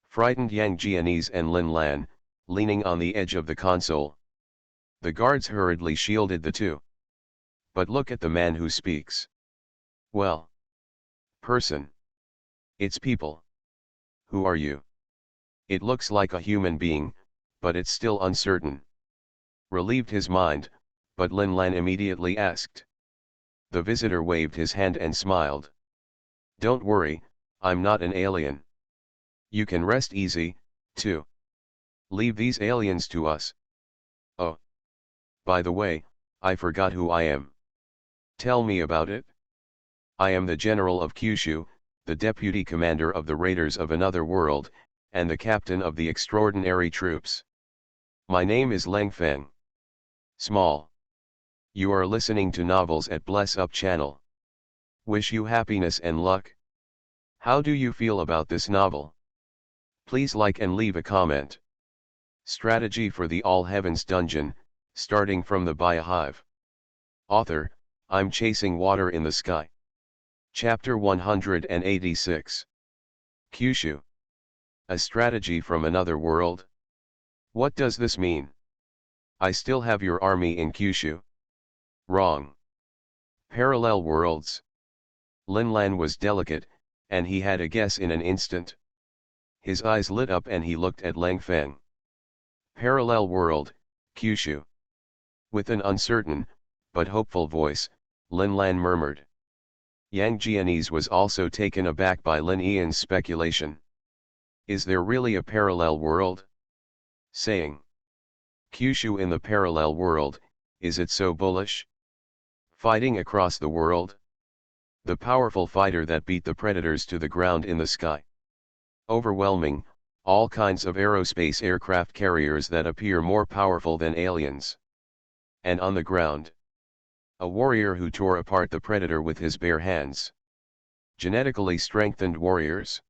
Speaker 1: Frightened Yang Jianese and Lin Lan, leaning on the edge of the console. The guards hurriedly shielded the two. But look at the man who speaks. Well. Person. It's people. Who are you? It looks like a human being, but it's still uncertain. Relieved his mind, but Lin Lan immediately asked. The visitor waved his hand and smiled. Don't worry, I'm not an alien. You can rest easy, too. Leave these aliens to us. Oh. By the way, I forgot who I am. Tell me about it. I am the General of Kyushu, the Deputy Commander of the Raiders of Another World, and the Captain of the Extraordinary Troops. My name is Leng Feng. Small. You are listening to Novels at Bless Up channel. Wish you happiness and luck. How do you feel about this novel? Please like and leave a comment. Strategy for the All Heavens Dungeon, starting from the Biohive. Author, I'm Chasing Water in the Sky. Chapter 186. Kyushu. A strategy from another world? What does this mean? I still have your army in Kyushu. Wrong. Parallel worlds. Lin Lan was delicate, and he had a guess in an instant. His eyes lit up and he looked at Leng Feng. Parallel world, Kyushu. With an uncertain, but hopeful voice, Lin Lan murmured. Yang Jianese was also taken aback by Lin Ian's speculation. Is there really a parallel world? Saying. Kyushu in the parallel world, is it so bullish? Fighting across the world? The powerful fighter that beat the predators to the ground in the sky. Overwhelming, all kinds of aerospace aircraft carriers that appear more powerful than aliens. And on the ground. A warrior who tore apart the predator with his bare hands. Genetically strengthened warriors.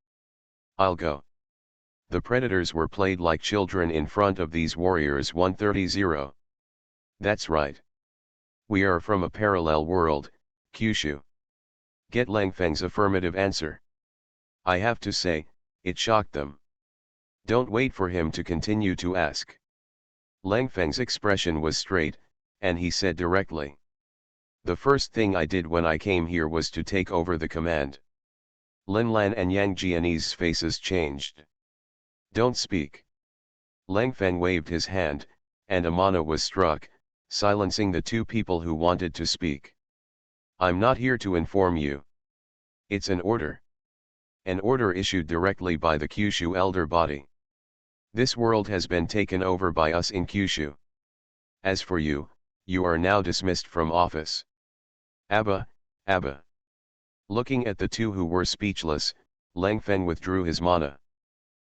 Speaker 1: I'll go. The predators were played like children in front of these warriors. 130. That's right. We are from a parallel world, Kyushu. Get Langfeng's affirmative answer. I have to say, it shocked them. Don't wait for him to continue to ask. Langfeng's expression was straight, and he said directly. The first thing I did when I came here was to take over the command. Linlan and Yang Jianyi's faces changed. Don't speak. Langfeng waved his hand, and a mana was struck, silencing the two people who wanted to speak. I'm not here to inform you. It's an order. An order issued directly by the Kyushu elder body. This world has been taken over by us in Kyushu. As for you, you are now dismissed from office. Abba, Abba. Looking at the two who were speechless, Langfeng withdrew his mana.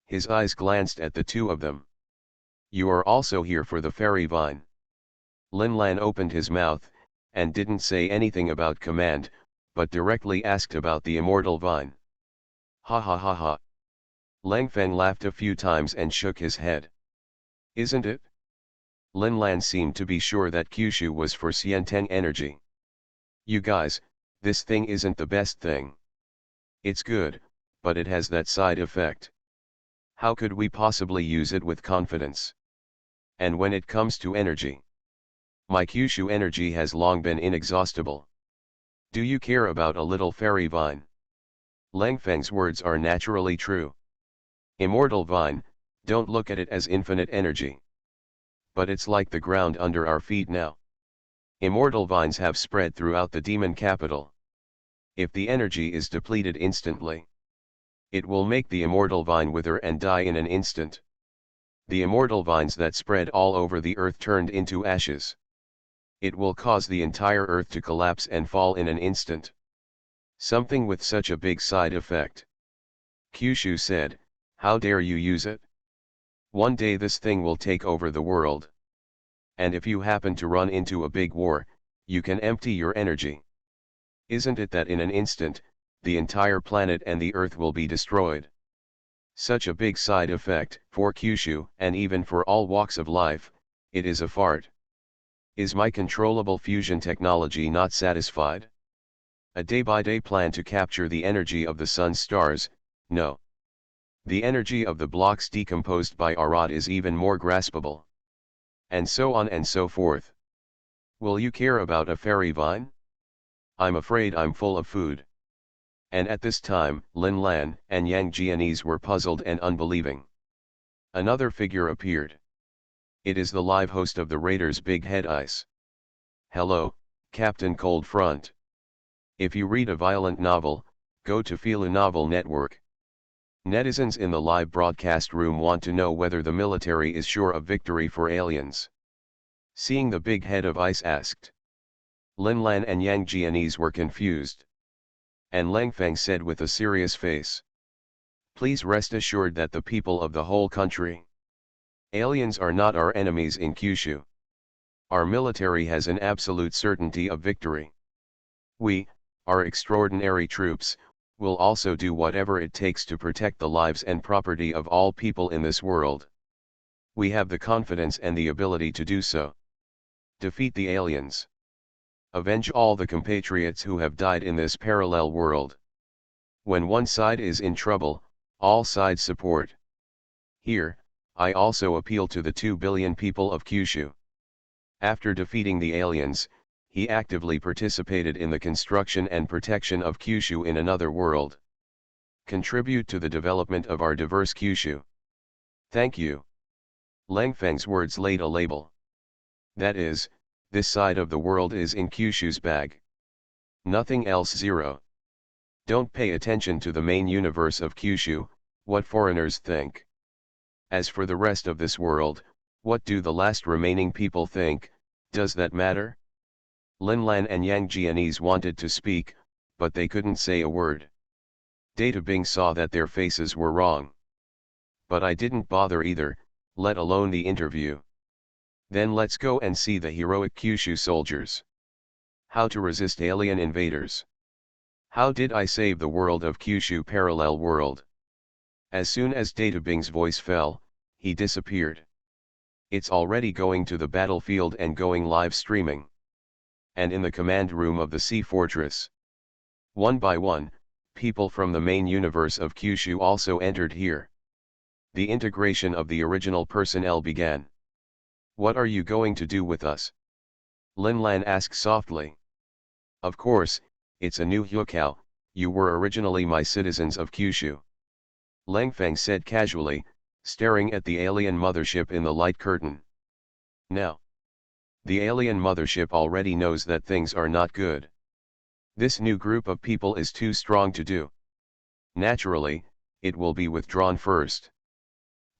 Speaker 1: His eyes glanced at the two of them. You are also here for the fairy vine. Linlan opened his mouth, and didn't say anything about command, but directly asked about the immortal vine. Ha ha ha ha. Langfeng laughed a few times and shook his head. Isn't it? Linlan seemed to be sure that Kyushu was for Xianteng energy. You guys, this thing isn't the best thing. It's good, but it has that side effect. How could we possibly use it with confidence? And when it comes to energy, my Kyushu energy has long been inexhaustible. Do you care about a little fairy vine? Langfeng's words are naturally true. Immortal vine, don't look at it as infinite energy. But it's like the ground under our feet now. Immortal vines have spread throughout the demon capital. If the energy is depleted instantly, it will make the immortal vine wither and die in an instant. The immortal vines that spread all over the earth turned into ashes. It will cause the entire earth to collapse and fall in an instant. Something with such a big side effect. Kyushu said, how dare you use it? One day this thing will take over the world. And if you happen to run into a big war, you can empty your energy. Isn't it that in an instant, the entire planet and the earth will be destroyed? Such a big side effect, for Kyushu, and even for all walks of life, it is a fart. Is my controllable fusion technology not satisfied? A day-by-day plan to capture the energy of the sun's stars, no. The energy of the blocks decomposed by Arad is even more graspable. And so on and so forth. Will you care about a fairy vine? I'm afraid I'm full of food. And at this time, Linlan and Yang Jianyi's were puzzled and unbelieving. Another figure appeared. It is the live host of the Raiders' Big Head Ice. Hello, Captain Cold Front. If you read a violent novel, go to Filu Novel Network. Netizens in the live broadcast room want to know whether the military is sure of victory for aliens. Seeing the big head of ice asked. Linlan and Yang Jianyi's were confused. And Langfeng said with a serious face. Please rest assured that the people of the whole country. Aliens are not our enemies in Kyushu. Our military has an absolute certainty of victory. We, our extraordinary troops, will also do whatever it takes to protect the lives and property of all people in this world. We have the confidence and the ability to do so. Defeat the aliens. Avenge all the compatriots who have died in this parallel world. When one side is in trouble, all sides support. Here, I also appeal to the 2 billion people of Kyushu. After defeating the aliens, he actively participated in the construction and protection of Kyushu in another world. Contribute to the development of our diverse Kyushu. Thank you. Langfeng's words laid a label. That is, this side of the world is in Kyushu's bag. Nothing else. 0. Don't pay attention to the main universe of Kyushu, what foreigners think. As for the rest of this world, what do the last remaining people think, does that matter? Linlan and Yang Jianyi's wanted to speak, but they couldn't say a word. Data Bing saw that their faces were wrong. But I didn't bother either, let alone the interview. Then let's go and see the heroic Kyushu soldiers. How to resist alien invaders. How did I save the world of Kyushu parallel world? As soon as Databing's voice fell, he disappeared. It's already going to the battlefield and going live streaming. And in the command room of the Sea Fortress. One by one, people from the main universe of Kyushu also entered here. The integration of the original personnel began. What are you going to do with us? Linlan asked softly. Of course, it's a new Hyukao, you were originally my citizens of Kyushu. Langfeng said casually, staring at the alien mothership in the light curtain. Now. The alien mothership already knows that things are not good. This new group of people is too strong to do. Naturally, it will be withdrawn first.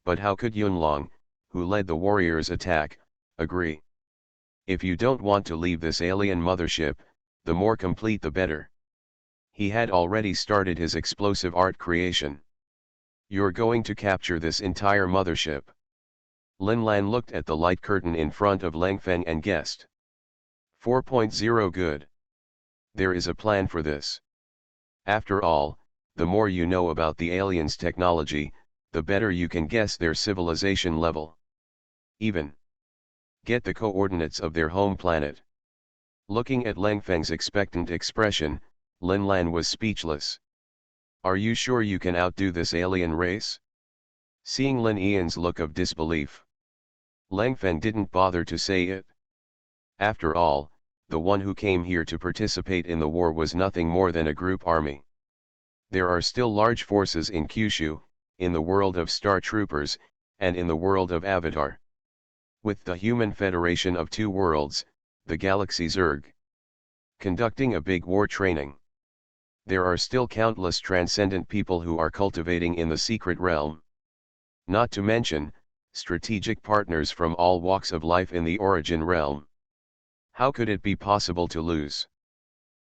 Speaker 1: But how could Yunlong, who led the warriors' attack, agree? If you don't want to leave this alien mothership, the more complete the better. He had already started his explosive art creation. You're going to capture this entire mothership. Linlan looked at the light curtain in front of Langfeng and guessed. 4.0 good. There is a plan for this. After all, the more you know about the aliens' technology, the better you can guess their civilization level. Even get the coordinates of their home planet. Looking at Langfeng's expectant expression, Linlan was speechless. Are you sure you can outdo this alien race? Seeing Lin Ian's look of disbelief, Langfeng didn't bother to say it. After all, the one who came here to participate in the war was nothing more than a group army. There are still large forces in Kyushu, in the world of Star Troopers, and in the world of Avatar. With the Human Federation of Two Worlds, the Galaxy Zerg, conducting a big war training. There are still countless transcendent people who are cultivating in the secret realm. Not to mention, strategic partners from all walks of life in the origin realm. How could it be possible to lose?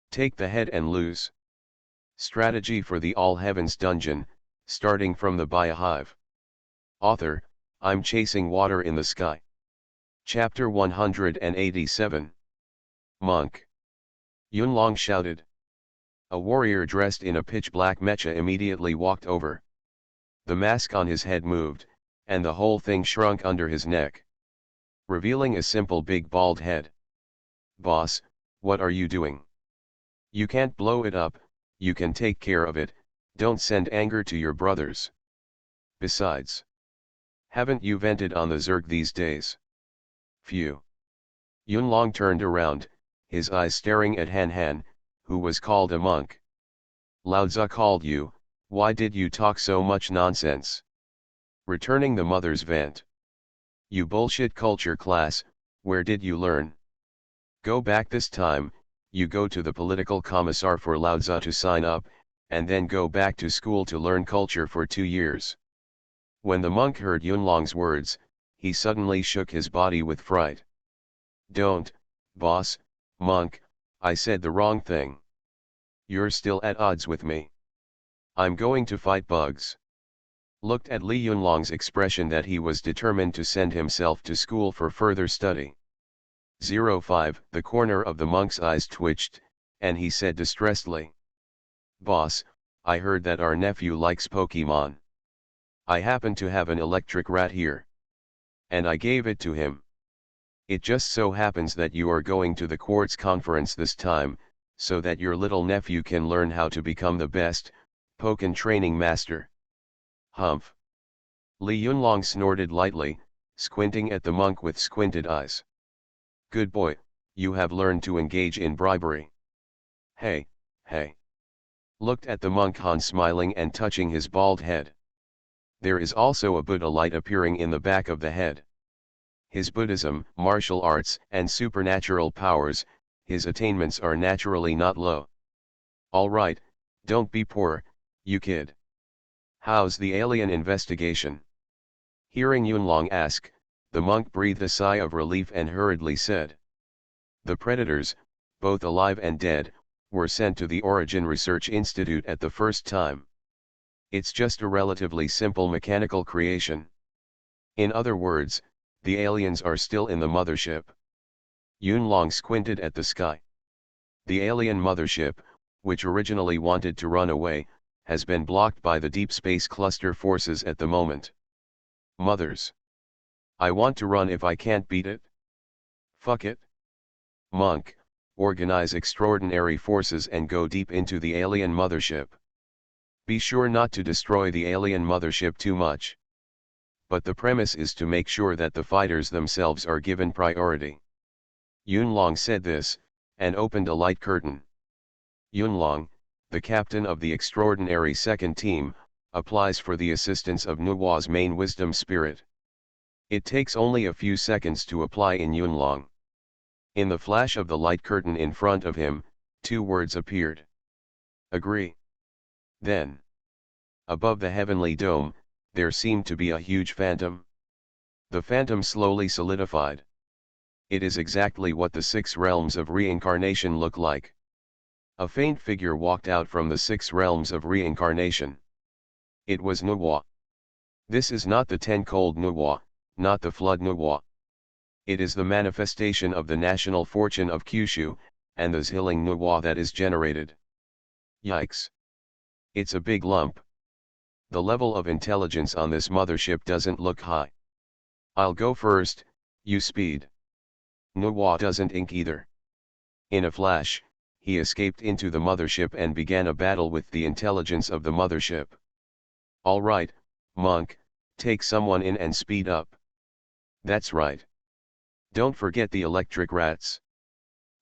Speaker 1: Take the head and lose. Strategy for the All Heavens Dungeon, starting from the Biohive. Author, I'm Chasing Water in the Sky. Chapter 187. Monk. Yunlong shouted. A warrior dressed in a pitch-black mecha immediately walked over. The mask on his head moved, and the whole thing shrunk under his neck, revealing a simple big bald head. Boss, what are you doing? You can't blow it up, you can take care of it, don't send anger to your brothers. Besides, haven't you vented on the Zerg these days? Phew. Yunlong turned around, his eyes staring at Han Han, who was called a monk. Lao Tzu called you, why did you talk so much nonsense? Returning the mother's vent. You bullshit culture class, where did you learn? Go back this time, you go to the political commissar for Lao Tzu to sign up, and then go back to school to learn culture for 2 years. When the monk heard Yunlong's words, he suddenly shook his body with fright. Don't, boss, monk, I said the wrong thing. You're still at odds with me. I'm going to fight bugs. Looked at Li Yunlong's expression that he was determined to send himself to school for further study. 05, the corner of the monk's eyes twitched, and he said distressedly. Boss, I heard that our nephew likes Pokemon. I happen to have an electric rat here. And I gave it to him. It just so happens that you are going to the Quartz conference this time, so that your little nephew can learn how to become the best Pokken training master. Humph. Li Yunlong snorted lightly, squinting at the monk with squinted eyes. Good boy, you have learned to engage in bribery. Hey, hey. Looked at the monk Han smiling and touching his bald head. There is also a Buddha light appearing in the back of the head. His Buddhism, martial arts, and supernatural powers, his attainments are naturally not low. Alright, don't be poor, you kid. How's the alien investigation? Hearing Yunlong ask, the monk breathed a sigh of relief and hurriedly said. The predators, both alive and dead, were sent to the Origin Research Institute at the first time. It's just a relatively simple mechanical creation. In other words, the aliens are still in the mothership. Yunlong squinted at the sky. The alien mothership, which originally wanted to run away, has been blocked by the Deep Space Cluster forces at the moment. Mothers. I want to run if I can't beat it. Fuck it. Monk, organize extraordinary forces and go deep into the alien mothership. Be sure not to destroy the alien mothership too much. But the premise is to make sure that the fighters themselves are given priority. Yunlong said this, and opened a light curtain. Yunlong, the captain of the extraordinary second team, applies for the assistance of Nuwa's main wisdom spirit. It takes only a few seconds to apply in Yunlong. In the flash of the light curtain in front of him, 2 words appeared. Agree. Then, above the heavenly dome, there seemed to be a huge phantom. The phantom slowly solidified. It is exactly what the 6 realms of reincarnation look like. A faint figure walked out from the 6 realms of reincarnation. It was Nuwa. This is not the 10-cold Nuwa, not the flood Nuwa. It is the manifestation of the national fortune of Kyushu, and the Zhiling Nuwa that is generated. Yikes. It's a big lump. The level of intelligence on this mothership doesn't look high. I'll go first, you speed. Nuwa doesn't ink either. In a flash, he escaped into the mothership and began a battle with the intelligence of the mothership. All right, Monk, take someone in and speed up. That's right. Don't forget the electric rats.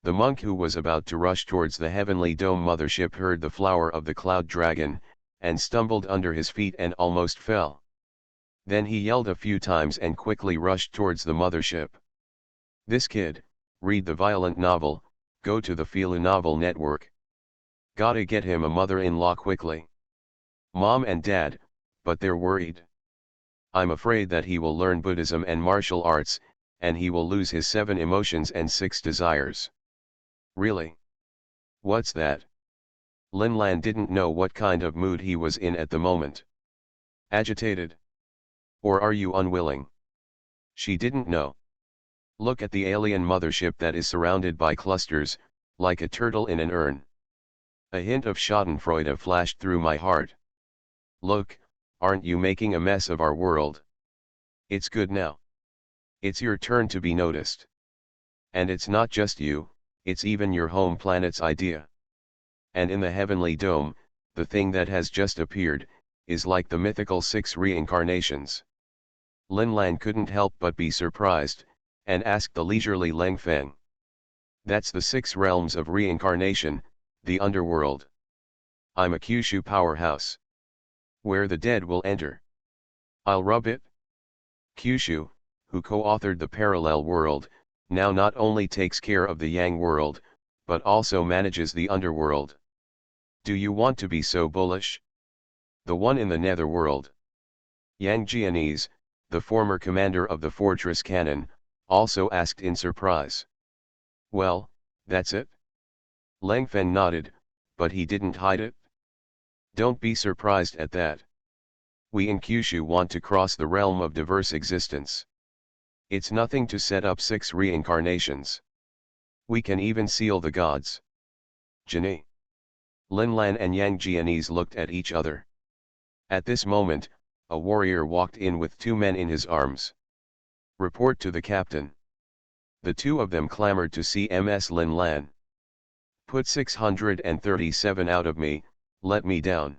Speaker 1: The monk who was about to rush towards the heavenly dome mothership heard the flower of the cloud dragon, and stumbled under his feet and almost fell. Then he yelled a few times and quickly rushed towards the mothership. This kid, read the violent novel, go to the Filu Novel Network. Gotta get him a mother-in-law quickly. Mom and Dad, but they're worried. I'm afraid that he will learn Buddhism and martial arts, and he will lose his 7 emotions and 6 desires. Really? What's that? Linlan didn't know what kind of mood he was in at the moment. Agitated? Or are you unwilling? She didn't know. Look at the alien mothership that is surrounded by clusters, like a turtle in an urn. A hint of schadenfreude flashed through my heart. Look, aren't you making a mess of our world? It's good now. It's your turn to be noticed. And it's not just you, it's even your home planet's idea. And in the heavenly dome, the thing that has just appeared, is like the mythical 6 reincarnations. Linlan couldn't help but be surprised, and asked the leisurely Leng Feng. That's the 6 realms of reincarnation, the underworld. I'm a Kyushu powerhouse. Where the dead will enter. I'll rub it. Kyushu, who co-authored the parallel world, now not only takes care of the Yang world, but also manages the underworld. Do you want to be so bullish? The one in the netherworld. Yang Jianese, the former commander of the fortress cannon, also asked in surprise. Well, that's it? Leng Fen nodded, but he didn't hide it. Don't be surprised at that. We in Kyushu want to cross the realm of diverse existence. It's nothing to set up 6 reincarnations. We can even seal the gods. Jini. Linlan and Yang Jianese looked at each other. At this moment, a warrior walked in with 2 men in his arms. Report to the captain. The 2 of them clamored to see Ms. Linlan. Put 637 out of me, let me down.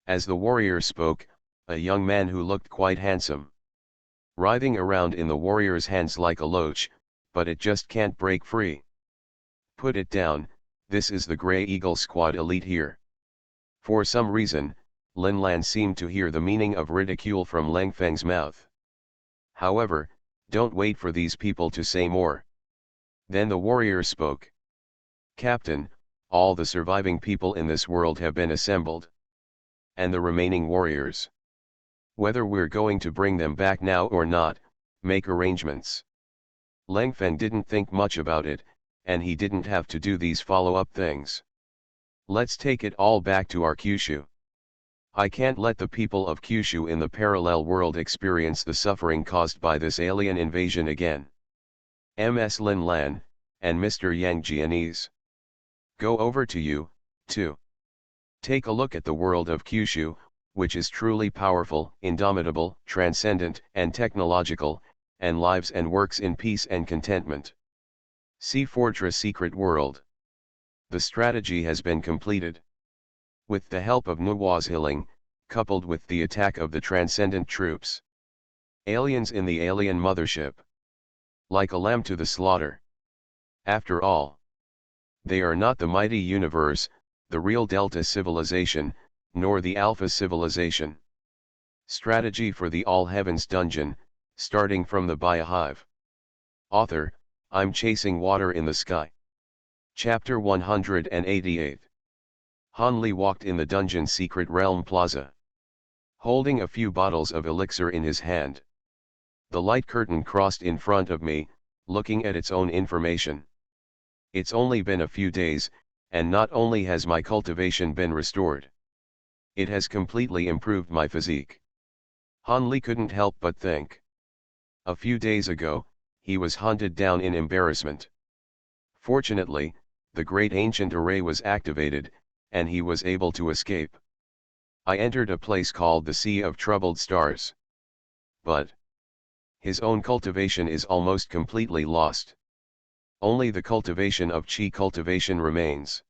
Speaker 1: As the warrior spoke, a young man who looked quite handsome. Writhing around in the warrior's hands like a loach, but it just can't break free. Put it down, this is the Grey Eagle Squad elite here. For some reason, Linlan seemed to hear the meaning of ridicule from Leng Feng's mouth. However, don't wait for these people to say more. Then the warrior spoke. Captain, all the surviving people in this world have been assembled. And the remaining warriors. Whether we're going to bring them back now or not, make arrangements. Leng Feng didn't think much about it, and he didn't have to do these follow-up things. Let's take it all back to our Kyushu. I can't let the people of Kyushu in the parallel world experience the suffering caused by this alien invasion again. Ms. Linlan, and Mr. Yang Jianese. Go over to you, too. Take a look at the world of Kyushu, which is truly powerful, indomitable, transcendent, and technological, and lives and works in peace and contentment. See Fortress Secret World. The strategy has been completed. With the help of Nuwa's healing, coupled with the attack of the transcendent troops. Aliens in the alien mothership. Like a lamb to the slaughter. After all, they are not the mighty universe, the real Delta civilization, nor the Alpha civilization. Strategy for the All Heavens dungeon, starting from the Biohive. Author, I'm chasing water in the sky. Chapter 188. Han Li walked in the dungeon's secret realm plaza. Holding a few bottles of elixir in his hand. The light curtain crossed in front of me, looking at its own information. It's only been a few days, and not only has my cultivation been restored. It has completely improved my physique. Han Li couldn't help but think. A few days ago, he was hunted down in embarrassment. Fortunately, the great ancient array was activated, and he was able to escape. I entered a place called the Sea of Troubled Stars. But his own cultivation is almost completely lost. Only the cultivation of Qi cultivation remains.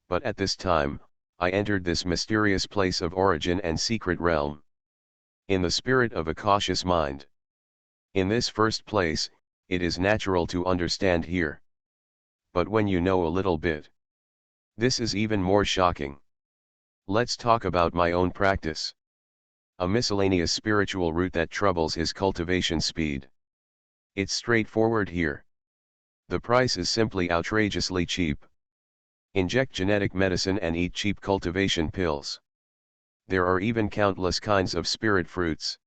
Speaker 1: But at this time, I entered this mysterious place of origin and secret realm. In the spirit of a cautious mind. In this first place, it is natural to understand here. But when you know a little bit, this is even more shocking. Let's talk about my own practice. A miscellaneous spiritual route that troubles his cultivation speed. It's straightforward here. The price is simply outrageously cheap. Inject genetic medicine and eat cheap cultivation pills. There are even countless kinds of spirit fruits.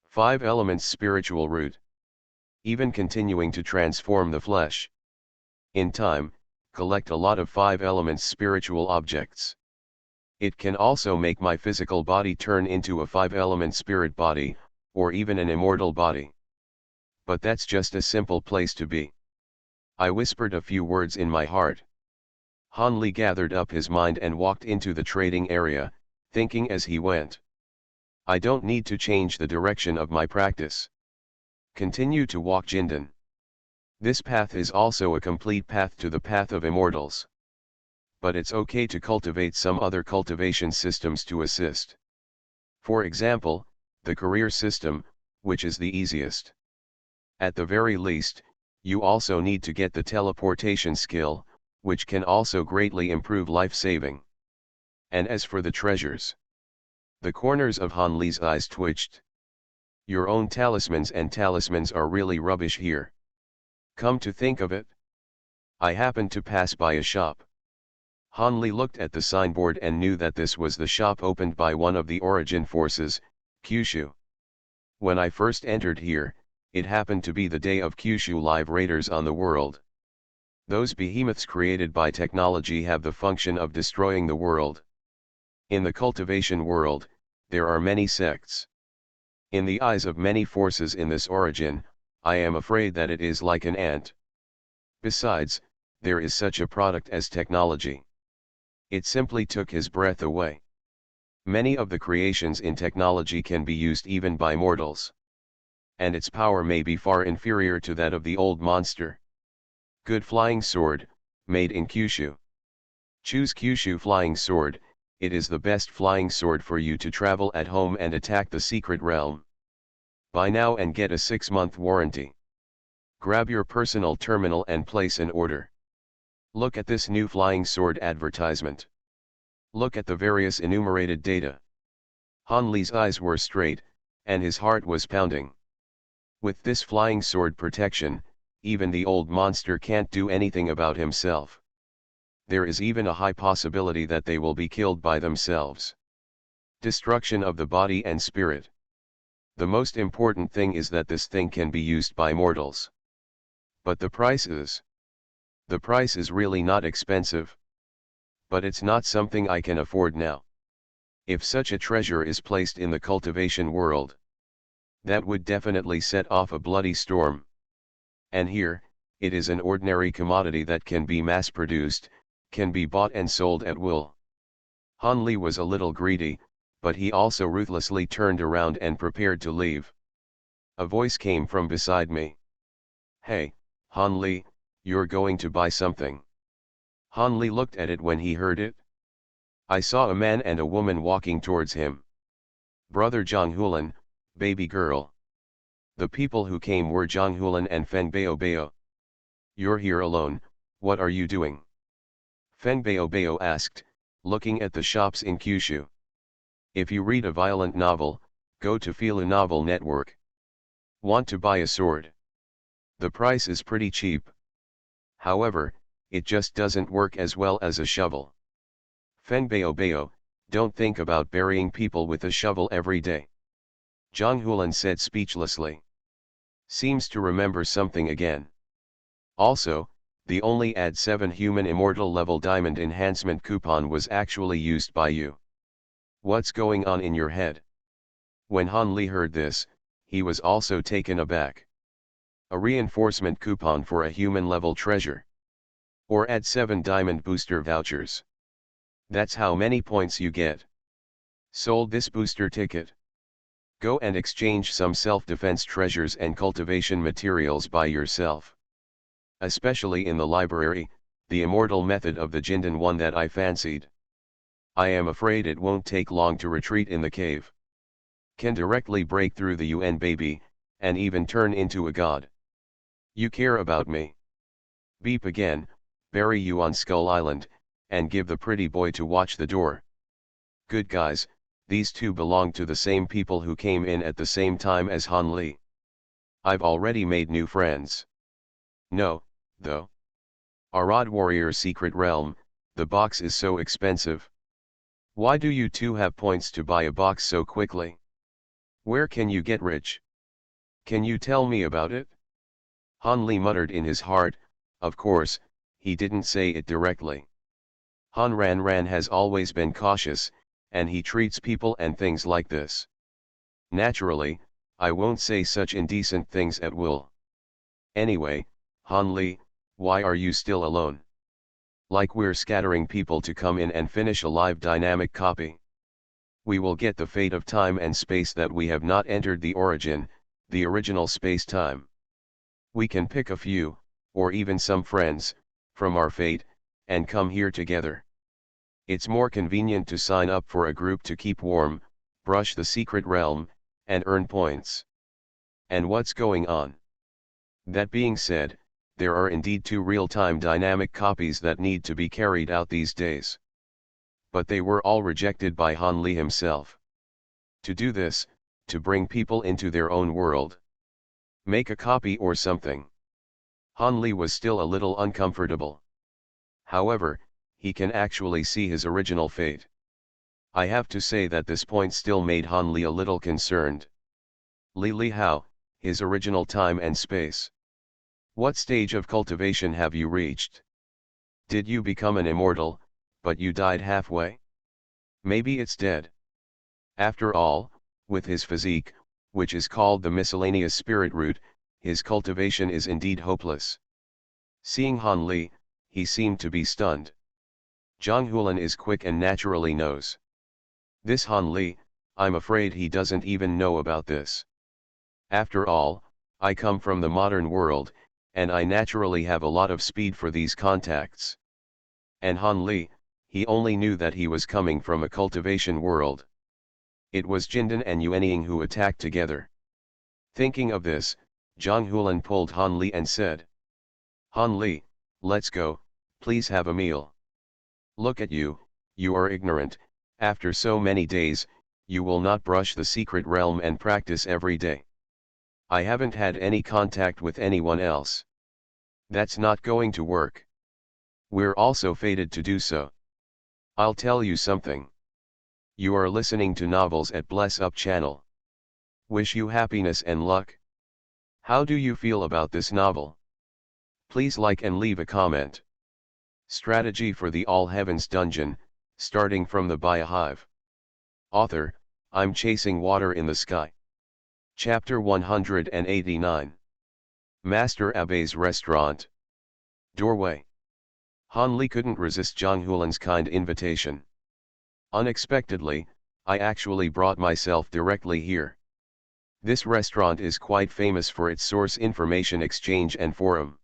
Speaker 1: 5 elements spiritual root. Even continuing to transform the flesh. In time, collect a lot of 5 elements spiritual objects. It can also make my physical body turn into a 5-element spirit body, or even an immortal body. But that's just a simple place to be. I whispered a few words in my heart. Han Li gathered up his mind and walked into the trading area, thinking as he went. I don't need to change the direction of my practice. Continue to walk Jindan. This path is also a complete path to the path of immortals. But it's okay to cultivate some other cultivation systems to assist. For example, the career system, which is the easiest. At the very least, you also need to get the teleportation skill, which can also greatly improve life saving. And as for the treasures, the corners of Han Li's eyes twitched. Your own talismans and talismans are really rubbish here. Come to think of it, I happened to pass by a shop. Han Li looked at the signboard and knew that this was the shop opened by one of the origin forces, Kyushu. When I first entered here, it happened to be the day of Kyushu live raiders on the world. Those behemoths created by technology have the function of destroying the world. In the cultivation world, there are many sects. In the eyes of many forces in this origin, I am afraid that it is like an ant. Besides, there is such a product as technology. It simply took his breath away. Many of the creations in technology can be used even by mortals. And its power may be far inferior to that of the old monster. Good flying sword, made in Kyushu. Choose Kyushu flying sword, it is the best flying sword for you to travel at home and attack the secret realm. Buy now and get a 6-month warranty. Grab your personal terminal and place an order. Look at this new flying sword advertisement. Look at the various enumerated data. Han Li's eyes were straight, and his heart was pounding. With this flying sword protection, even the old monster can't do anything about himself. There is even a high possibility that they will be killed by themselves. Destruction of the body and spirit. The most important thing is that this thing can be used by mortals. But the price is really not expensive. But it's not something I can afford now. If such a treasure is placed in the cultivation world, that would definitely set off a bloody storm. And here, it is an ordinary commodity that can be mass-produced, can be bought and sold at will. Han Li was a little greedy, but he also ruthlessly turned around and prepared to leave. A voice came from beside me. "Hey, Han Li, you're going to buy something." Han Li looked at it when he heard it. I saw a man and a woman walking towards him. Brother Zhang Hulan, baby girl. The people who came were Zhang Hulan and Feng Baobao. "You're here alone, what are you doing?" Feng Baobao asked, looking at the shops in Kyushu. "If you read a violent novel, go to Fila Novel Network. Want to buy a sword? The price is pretty cheap. However, it just doesn't work as well as a shovel." Feng Baobao, don't think about burying people with a shovel every day. Zhang Hulan said speechlessly. Seems to remember something again. Also, the only add 7 human immortal level diamond enhancement coupon was actually used by you. What's going on in your head? When Han Li heard this, he was also taken aback. A reinforcement coupon for a human level treasure. Or add 7 diamond booster vouchers. That's how many points you get. Sold this booster ticket. Go and exchange some self-defense treasures and cultivation materials by yourself. Especially in the library, the immortal method of the Jindan one that I fancied. I am afraid it won't take long to retreat in the cave. Can directly break through the UN baby, and even turn into a god. You care about me. Beep again, bury you on Skull Island, and give the pretty boy to watch the door. Good guys, these two belong to the same people who came in at the same time as Han Li. I've already made new friends. No, though. Arad Warrior Secret Realm, the box is so expensive. Why do you two have points to buy a box so quickly? Where can you get rich? Can you tell me about it? Han Li muttered in his heart. Of course, he didn't say it directly. Han Ran has always been cautious, and he treats people and things like this. Naturally, I won't say such indecent things at will. Anyway, Han Li, why are you still alone? Like we're scattering people to come in and finish a live dynamic copy. We will get the fate of time and space that we have not entered the origin, the original space-time. We can pick a few, or even some friends, from our fate, and come here together. It's more convenient to sign up for a group to keep warm, brush the secret realm, and earn points. And what's going on? That being said, there are indeed 2 real-time dynamic copies that need to be carried out these days. But they were all rejected by Han Li himself. To do this, to bring people into their own world. Make a copy or something. Han Li was still a little uncomfortable. However, he can actually see his original fate. I have to say that this point still made Han Li a little concerned. Li Hao, his original time and space. What stage of cultivation have you reached? Did you become an immortal, but you died halfway? Maybe it's dead. After all, with his physique, which is called the miscellaneous spirit root, his cultivation is indeed hopeless. Seeing Han Li, he seemed to be stunned. Zhang Hulan is quick and naturally knows. This Han Li, I'm afraid he doesn't even know about this. After all, I come from the modern world, and I naturally have a lot of speed for these contacts. And Han Li, he only knew that he was coming from a cultivation world. It was Jindan and Yuanying who attacked together. Thinking of this, Zhang Hulan pulled Han Li and said, Han Li, let's go, please have a meal. Look at you, you are ignorant, after so many days, you will not brush the secret realm and practice every day. I haven't had any contact with anyone else. That's not going to work. We're also fated to do so. I'll tell you something. You are listening to novels at Bless Up channel. Wish you happiness and luck. How do you feel about this novel? Please like and leave a comment. Strategy for the All Heavens Dungeon, starting from the Biohive. Author, I'm chasing water in the sky. Chapter 189. Master Abe's Restaurant. Doorway. Han Li couldn't resist Zhang Hulan's kind invitation. Unexpectedly, I actually brought myself directly here. This restaurant is quite famous for its source information exchange and forum.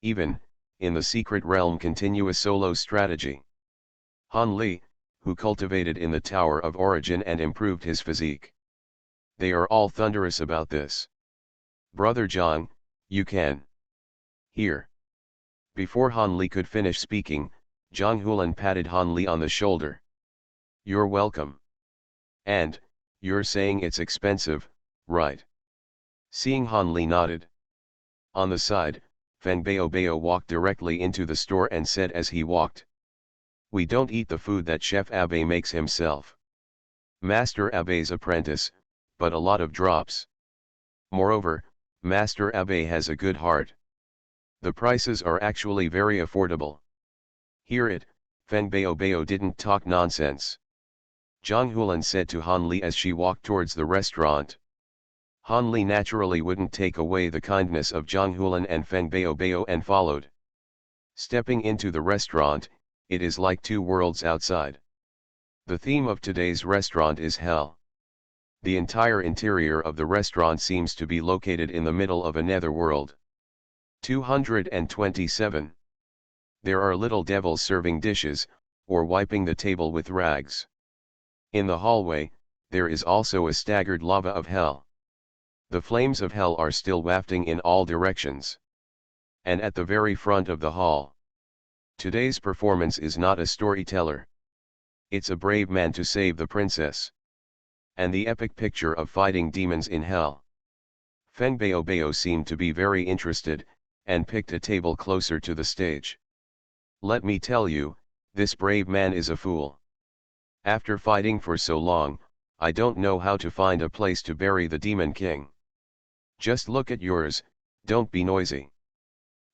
Speaker 1: Even, in the secret realm continuous solo strategy. Han Li, who cultivated in the Tower of Origin and improved his physique. They are all thunderous about this. Brother Zhang, you can. Here. Before Han Li could finish speaking, Zhang Hulan patted Han Li on the shoulder. You're welcome. And, you're saying it's expensive, right? Seeing Han Li nodded. On the side, Feng Baobao walked directly into the store and said as he walked. We don't eat the food that Chef Abe makes himself. Master Abe's apprentice, but a lot of drops. Moreover, Master Abe has a good heart. The prices are actually very affordable. Hear it, Feng Baobao didn't talk nonsense. Zhang Hulan said to Han Li as she walked towards the restaurant. Han Li naturally wouldn't take away the kindness of Zhang Hulan and Feng Baobao and followed. Stepping into the restaurant, it is like two worlds outside. The theme of today's restaurant is hell. The entire interior of the restaurant seems to be located in the middle of a netherworld. 227. There are little devils serving dishes, or wiping the table with rags. In the hallway, there is also a staggered lava of hell. The flames of hell are still wafting in all directions. And at the very front of the hall, today's performance is not a storyteller. It's a brave man to save the princess. And the epic picture of fighting demons in hell. Feng Baobao seemed to be very interested, and picked a table closer to the stage. Let me tell you, this brave man is a fool. After fighting for so long, I don't know how to find a place to bury the Demon King. Just look at yours, don't be noisy.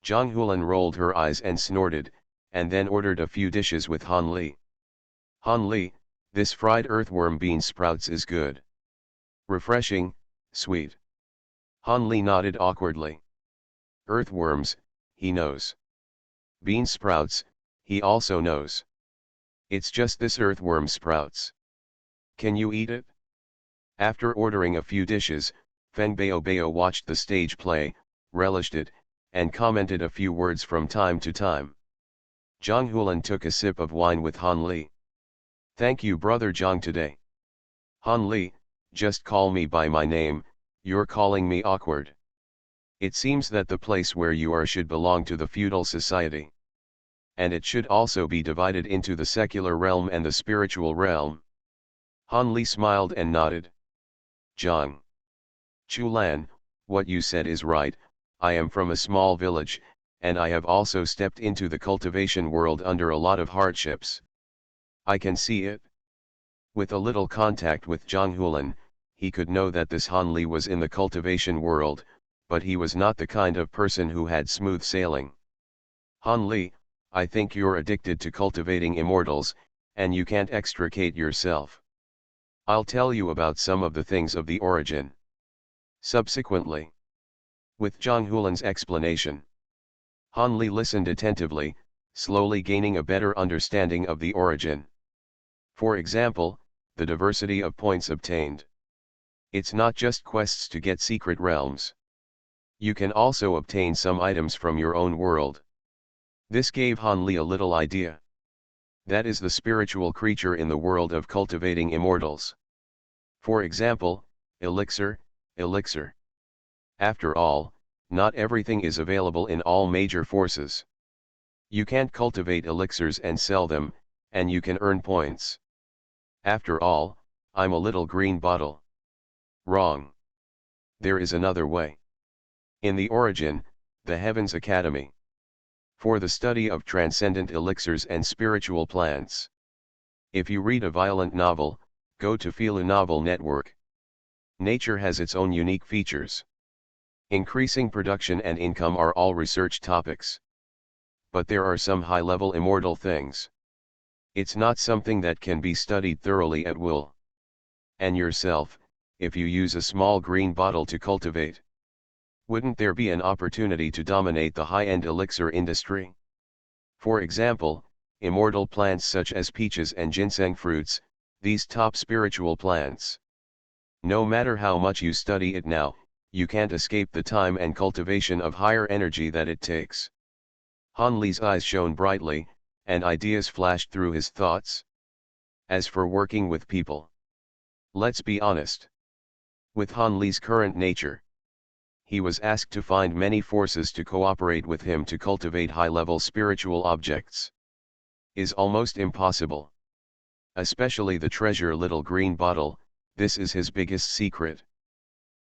Speaker 1: Zhang Hulan rolled her eyes and snorted, and then ordered a few dishes with Han Li. Han Li, this fried earthworm bean sprouts is good. Refreshing, sweet. Han Li nodded awkwardly. Earthworms, he knows. Bean sprouts, he also knows. It's just this earthworm sprouts. Can you eat it? After ordering a few dishes, Feng Baobao watched the stage play, relished it, and commented a few words from time to time. Zhang Hulan took a sip of wine with Han Li. Thank you brother Zhang today. Han Li, just call me by my name, you're calling me awkward. It seems that the place where you are should belong to the feudal society. And it should also be divided into the secular realm and the spiritual realm. Han Li smiled and nodded. Zhang Chulan, what you said is right, I am from a small village, and I have also stepped into the cultivation world under a lot of hardships. I can see it. With a little contact with Zhang Hulan, he could know that this Han Li was in the cultivation world, but he was not the kind of person who had smooth sailing. Han Li, I think you're addicted to cultivating immortals, and you can't extricate yourself. I'll tell you about some of the things of the origin. Subsequently, with Zhang Hulan's explanation, Han Li listened attentively, slowly gaining a better understanding of the origin. For example, the diversity of points obtained. It's not just quests to get secret realms. You can also obtain some items from your own world. This gave Han Li a little idea. That is the spiritual creature in the world of cultivating immortals. For example, elixir. After all, not everything is available in all major forces. You can't cultivate elixirs and sell them, and you can earn points. After all, I'm a little green bottle. Wrong. There is another way. In the origin, the Heavens Academy. For the study of transcendent elixirs and spiritual plants. If you read a violent novel, go to Philu Novel Network. Nature has its own unique features. Increasing production and income are all research topics. But there are some high-level immortal things. It's not something that can be studied thoroughly at will. And yourself, if you use a small green bottle to cultivate, wouldn't there be an opportunity to dominate the high-end elixir industry? For example, immortal plants such as peaches and ginseng fruits, these top spiritual plants. No matter how much you study it now, you can't escape the time and cultivation of higher energy that it takes. Han Li's eyes shone brightly, and ideas flashed through his thoughts. As for working with people, let's be honest. With Han Li's current nature, he was asked to find many forces to cooperate with him to cultivate high-level spiritual objects. Is almost impossible. Especially the treasure little green bottle, this is his biggest secret.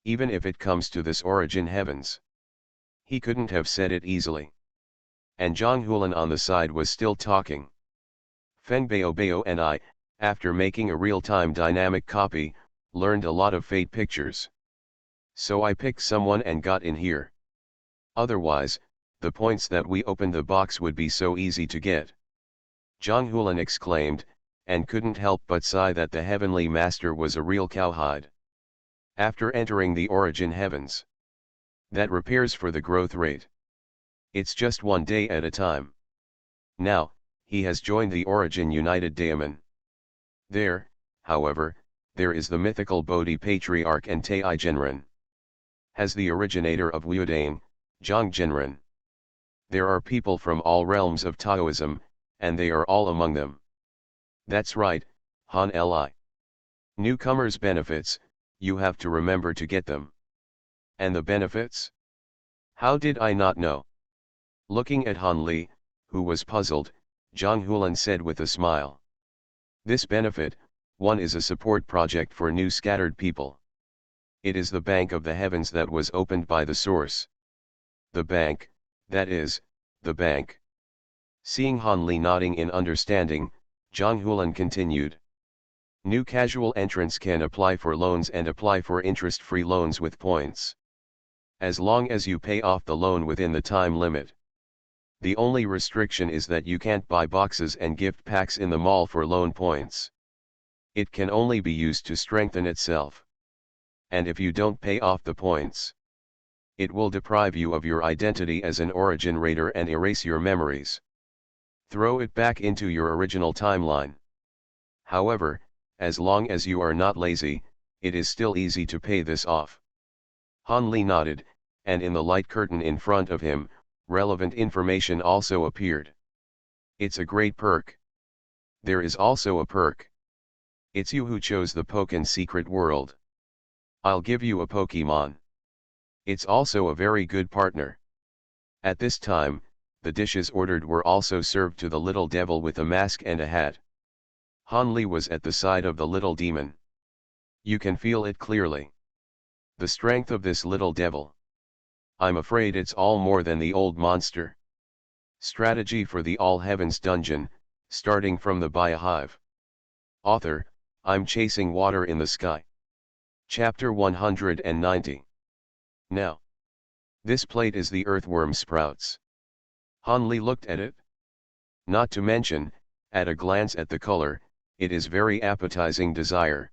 Speaker 1: Even if it comes to this origin heavens. He couldn't have said it easily. And Zhang Hulan on the side was still talking. Feng Baobao and I, after making a real-time dynamic copy, learned a lot of fate pictures. So I picked someone and got in here. Otherwise, the points that we opened the box would be so easy to get. Zhang Hulan exclaimed, and couldn't help but sigh that the heavenly master was a real cowhide. After entering the origin heavens, that repairs for the growth rate. It's just one day at a time. Now, he has joined the origin united daemon. There, however, there is the mythical Bodhi patriarch and Tai Genren. Has the originator of Wuodane, Zhang Genren. There are people from all realms of Taoism, and they are all among them. That's right, Han Li. Newcomers' benefits, you have to remember to get them. And the benefits? How did I not know? Looking at Han Li, who was puzzled, Zhang Hulan said with a smile. This benefit, one is a support project for new scattered people. It is the bank of the heavens that was opened by the source. The bank, that is, the bank. Seeing Han Li nodding in understanding, Zhang Hulan continued. New casual entrants can apply for loans and apply for interest-free loans with points. As long as you pay off the loan within the time limit. The only restriction is that you can't buy boxes and gift packs in the mall for loan points. It can only be used to strengthen itself. And if you don't pay off the points, it will deprive you of your identity as an origin raider and erase your memories. Throw it back into your original timeline. However, as long as you are not lazy, it is still easy to pay this off. Han Li nodded, and in the light curtain in front of him, relevant information also appeared. It's a great perk. There is also a perk. It's you who chose the Pokken secret world. I'll give you a Pokemon. It's also a very good partner. At this time, the dishes ordered were also served to the little devil with a mask and a hat. Han Li was at the side of the little demon. You can feel it clearly. The strength of this little devil. I'm afraid it's all more than the old monster. Strategy for the All Heavens dungeon, starting from the Biohive. Author, I'm chasing water in the sky. Chapter 190. Now. This plate is the earthworm sprouts. Han Li looked at it. Not to mention, at a glance at the color, it is very appetizing desire.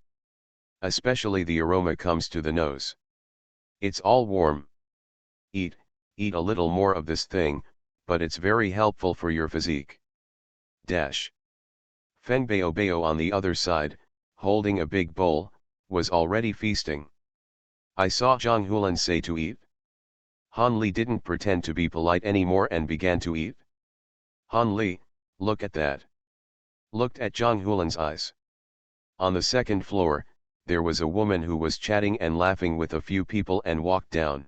Speaker 1: Especially the aroma comes to the nose. It's all warm. Eat a little more of this thing, but it's very helpful for your physique. Dash. Feng Baobao on the other side, holding a big bowl, was already feasting. I saw Zhang Hulan say to eat. Han Li didn't pretend to be polite anymore and began to eat. Han Li, look at that. Looked at Zhang Hulan's eyes. On the second floor, there was a woman who was chatting and laughing with a few people and walked down.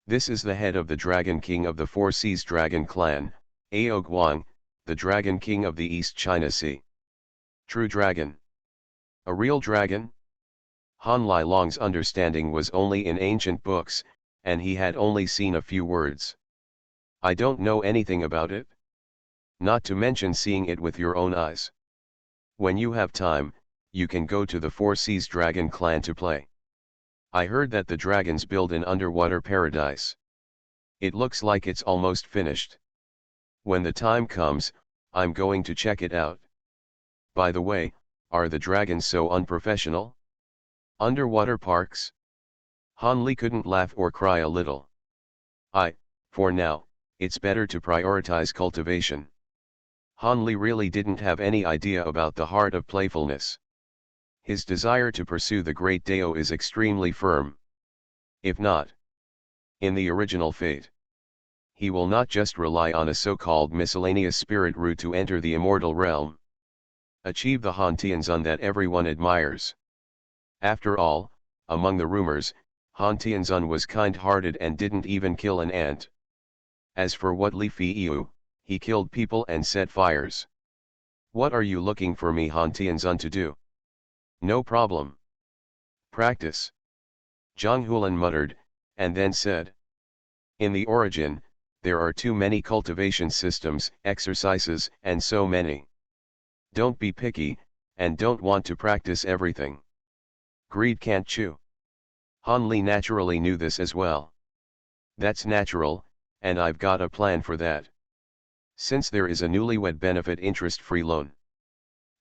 Speaker 1: This is the head of the Dragon King of the Four Seas Dragon Clan, Ao Guang, the Dragon King of the East China Sea. True dragon. A real dragon? Han Li Long's understanding was only in ancient books, and he had only seen a few words. I don't know anything about it. Not to mention seeing it with your own eyes. When you have time, you can go to the Four Seas Dragon Clan to play. I heard that the dragons build an underwater paradise. It looks like it's almost finished. When the time comes, I'm going to check it out. By the way, are the dragons so unprofessional? Underwater parks? Han Li couldn't laugh or cry a little. For now, it's better to prioritize cultivation. Han Li really didn't have any idea about the heart of playfulness. His desire to pursue the great Dao is extremely firm. If not in the original fate, he will not just rely on a so-called miscellaneous spirit route to enter the immortal realm, achieve the Han Tianzun that everyone admires. After all, among the rumors, Han Tianzun was kind-hearted and didn't even kill an ant. As for what Li Feiyu, he killed people and set fires. What are you looking for me Han Tianzun to do? No problem. Practice. Zhang Hulan muttered, and then said. In the origin, there are too many cultivation systems, exercises, and so many. Don't be picky, and don't want to practice everything. Greed can't chew. Han Li naturally knew this as well. That's natural, and I've got a plan for that. Since there is a newlywed benefit interest-free loan.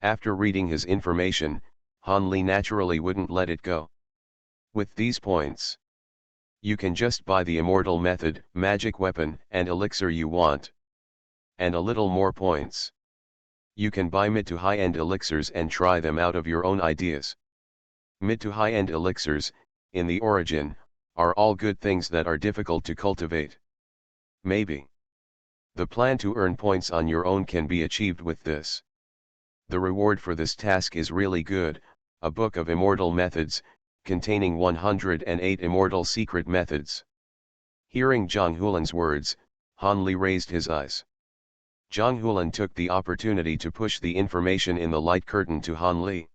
Speaker 1: After reading his information, Han Li naturally wouldn't let it go. With these points, you can just buy the immortal method, magic weapon, and elixir you want. And a little more points. You can buy mid to high-end elixirs and try them out of your own ideas. Mid to high-end elixirs, in the origin, are all good things that are difficult to cultivate. Maybe the plan to earn points on your own can be achieved with this. The reward for this task is really good, a book of immortal methods, containing 108 immortal secret methods. Hearing Zhang Hulan's words, Han Li raised his eyes. Zhang Hulan took the opportunity to push the information in the light curtain to Han Li.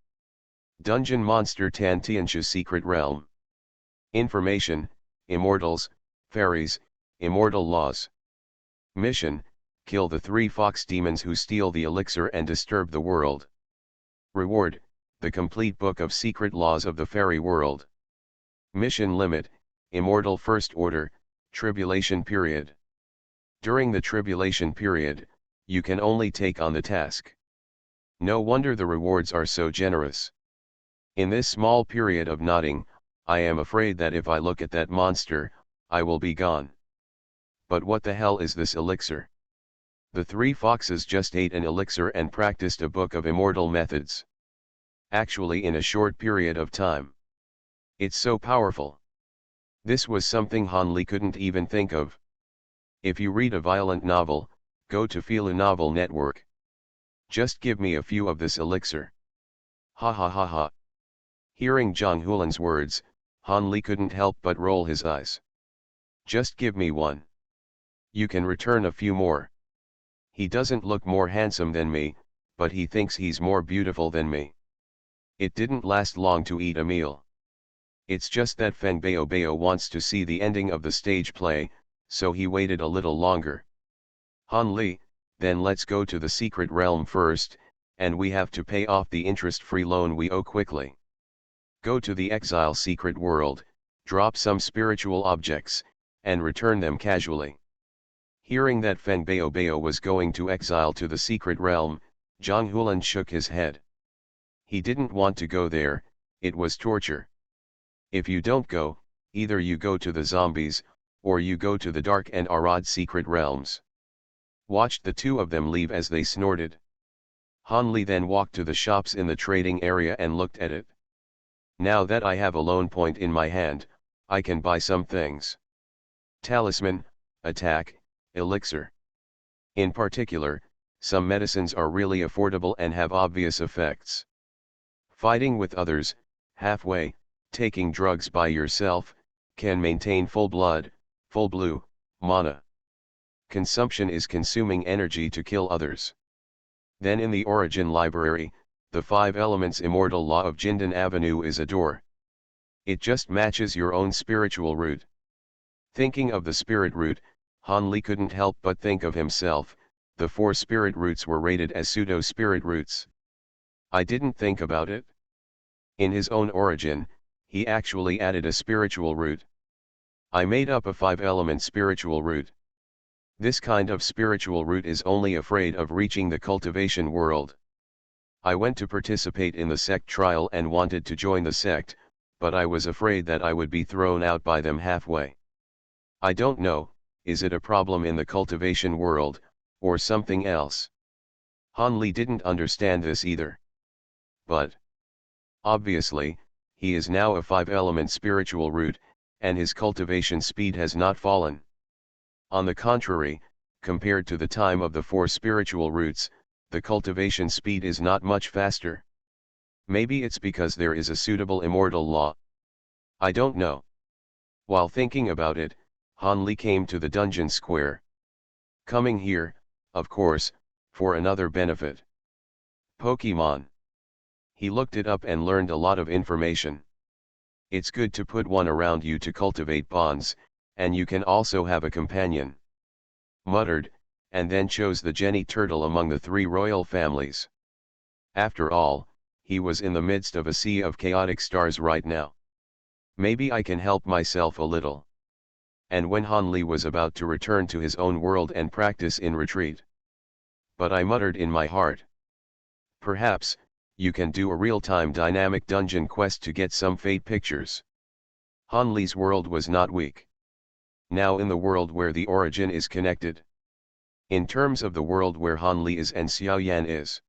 Speaker 1: Dungeon Monster Tan Tianxia Secret Realm. Information, Immortals, Fairies, Immortal Laws. Mission, kill the 3 fox demons who steal the elixir and disturb the world. Reward, the complete book of secret laws of the fairy world. Mission limit, Immortal First Order, Tribulation Period. During the Tribulation Period, you can only take on the task. No wonder the rewards are so generous. In this small period of nodding, I am afraid that if I look at that monster, I will be gone. But what the hell is this elixir? The 3 foxes just ate an elixir and practiced a book of immortal methods. Actually in a short period of time. It's so powerful. This was something Han Li couldn't even think of. If you read a violent novel, go to Filu Novel Network. Just give me a few of this elixir. Ha ha ha ha. Hearing Zhang Hulan's words, Han Li couldn't help but roll his eyes. Just give me one. You can return a few more. He doesn't look more handsome than me, but he thinks he's more beautiful than me. It didn't last long to eat a meal. It's just that Feng Bao wants to see the ending of the stage play, so he waited a little longer. Han Li, then let's go to the secret realm first, and we have to pay off the interest-free loan we owe quickly. Go to the exile secret world, drop some spiritual objects, and return them casually. Hearing that Feng Bao was going to exile to the secret realm, Zhang Hulan shook his head. He didn't want to go there, it was torture. If you don't go, either you go to the zombies, or you go to the dark and Arad secret realms. Watched the 2 of them leave as they snorted. Han Li then walked to the shops in the trading area and looked at it. Now that I have a loan point in my hand, I can buy some things. Talisman, attack, elixir. In particular, some medicines are really affordable and have obvious effects. Fighting with others, halfway, taking drugs by yourself, can maintain full blood, full blue, mana. Consumption is consuming energy to kill others. Then in the origin library, the 5 elements immortal law of Jindan Avenue is a door. It just matches your own spiritual route. Thinking of the spirit route, Han Li couldn't help but think of himself. The 4 spirit routes were rated as pseudo-spirit routes. I didn't think about it. In his own origin, he actually added a spiritual route. I made up a 5-element spiritual route. This kind of spiritual route is only afraid of reaching the cultivation world. I went to participate in the sect trial and wanted to join the sect, but I was afraid that I would be thrown out by them halfway. I don't know, is it a problem in the cultivation world, or something else? Han Li didn't understand this either. But obviously, he is now a 5-element spiritual root, and his cultivation speed has not fallen. On the contrary, compared to the time of the 4 spiritual roots, the cultivation speed is not much faster. Maybe it's because there is a suitable immortal law. I don't know. While thinking about it, Han Li came to the dungeon square. Coming here, of course, for another benefit. Pokemon. He looked it up and learned a lot of information. It's good to put one around you to cultivate bonds, and you can also have a companion. Muttered, and then chose the Jenny Turtle among the 3 royal families. After all, he was in the midst of a sea of chaotic stars right now. Maybe I can help myself a little. And when Han Li was about to return to his own world and practice in retreat. But I muttered in my heart. Perhaps, you can do a real-time dynamic dungeon quest to get some fate pictures. Han Li's world was not weak. Now in the world where the origin is connected. In terms of the world where Han Li is and Xiaoyan is.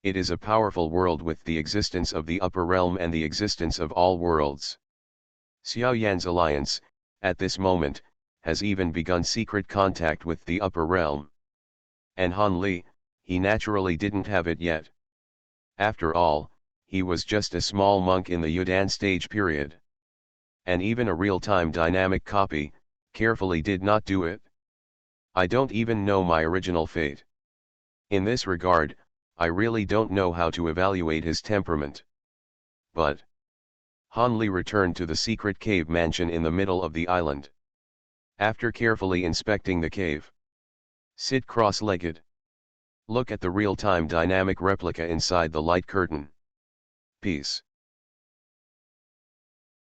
Speaker 1: It is a powerful world with the existence of the upper realm and the existence of all worlds. Xiaoyan's alliance, at this moment, has even begun secret contact with the upper realm. And Han Li, he naturally didn't have it yet. After all, he was just a small monk in the Yudan stage period. And even a real-time dynamic copy, carefully did not do it. I don't even know my original fate. In this regard, I really don't know how to evaluate his temperament. But Han Li returned to the secret cave mansion in the middle of the island. After carefully inspecting the cave. Sit cross-legged. Look at the real-time dynamic replica inside the light curtain. Peace.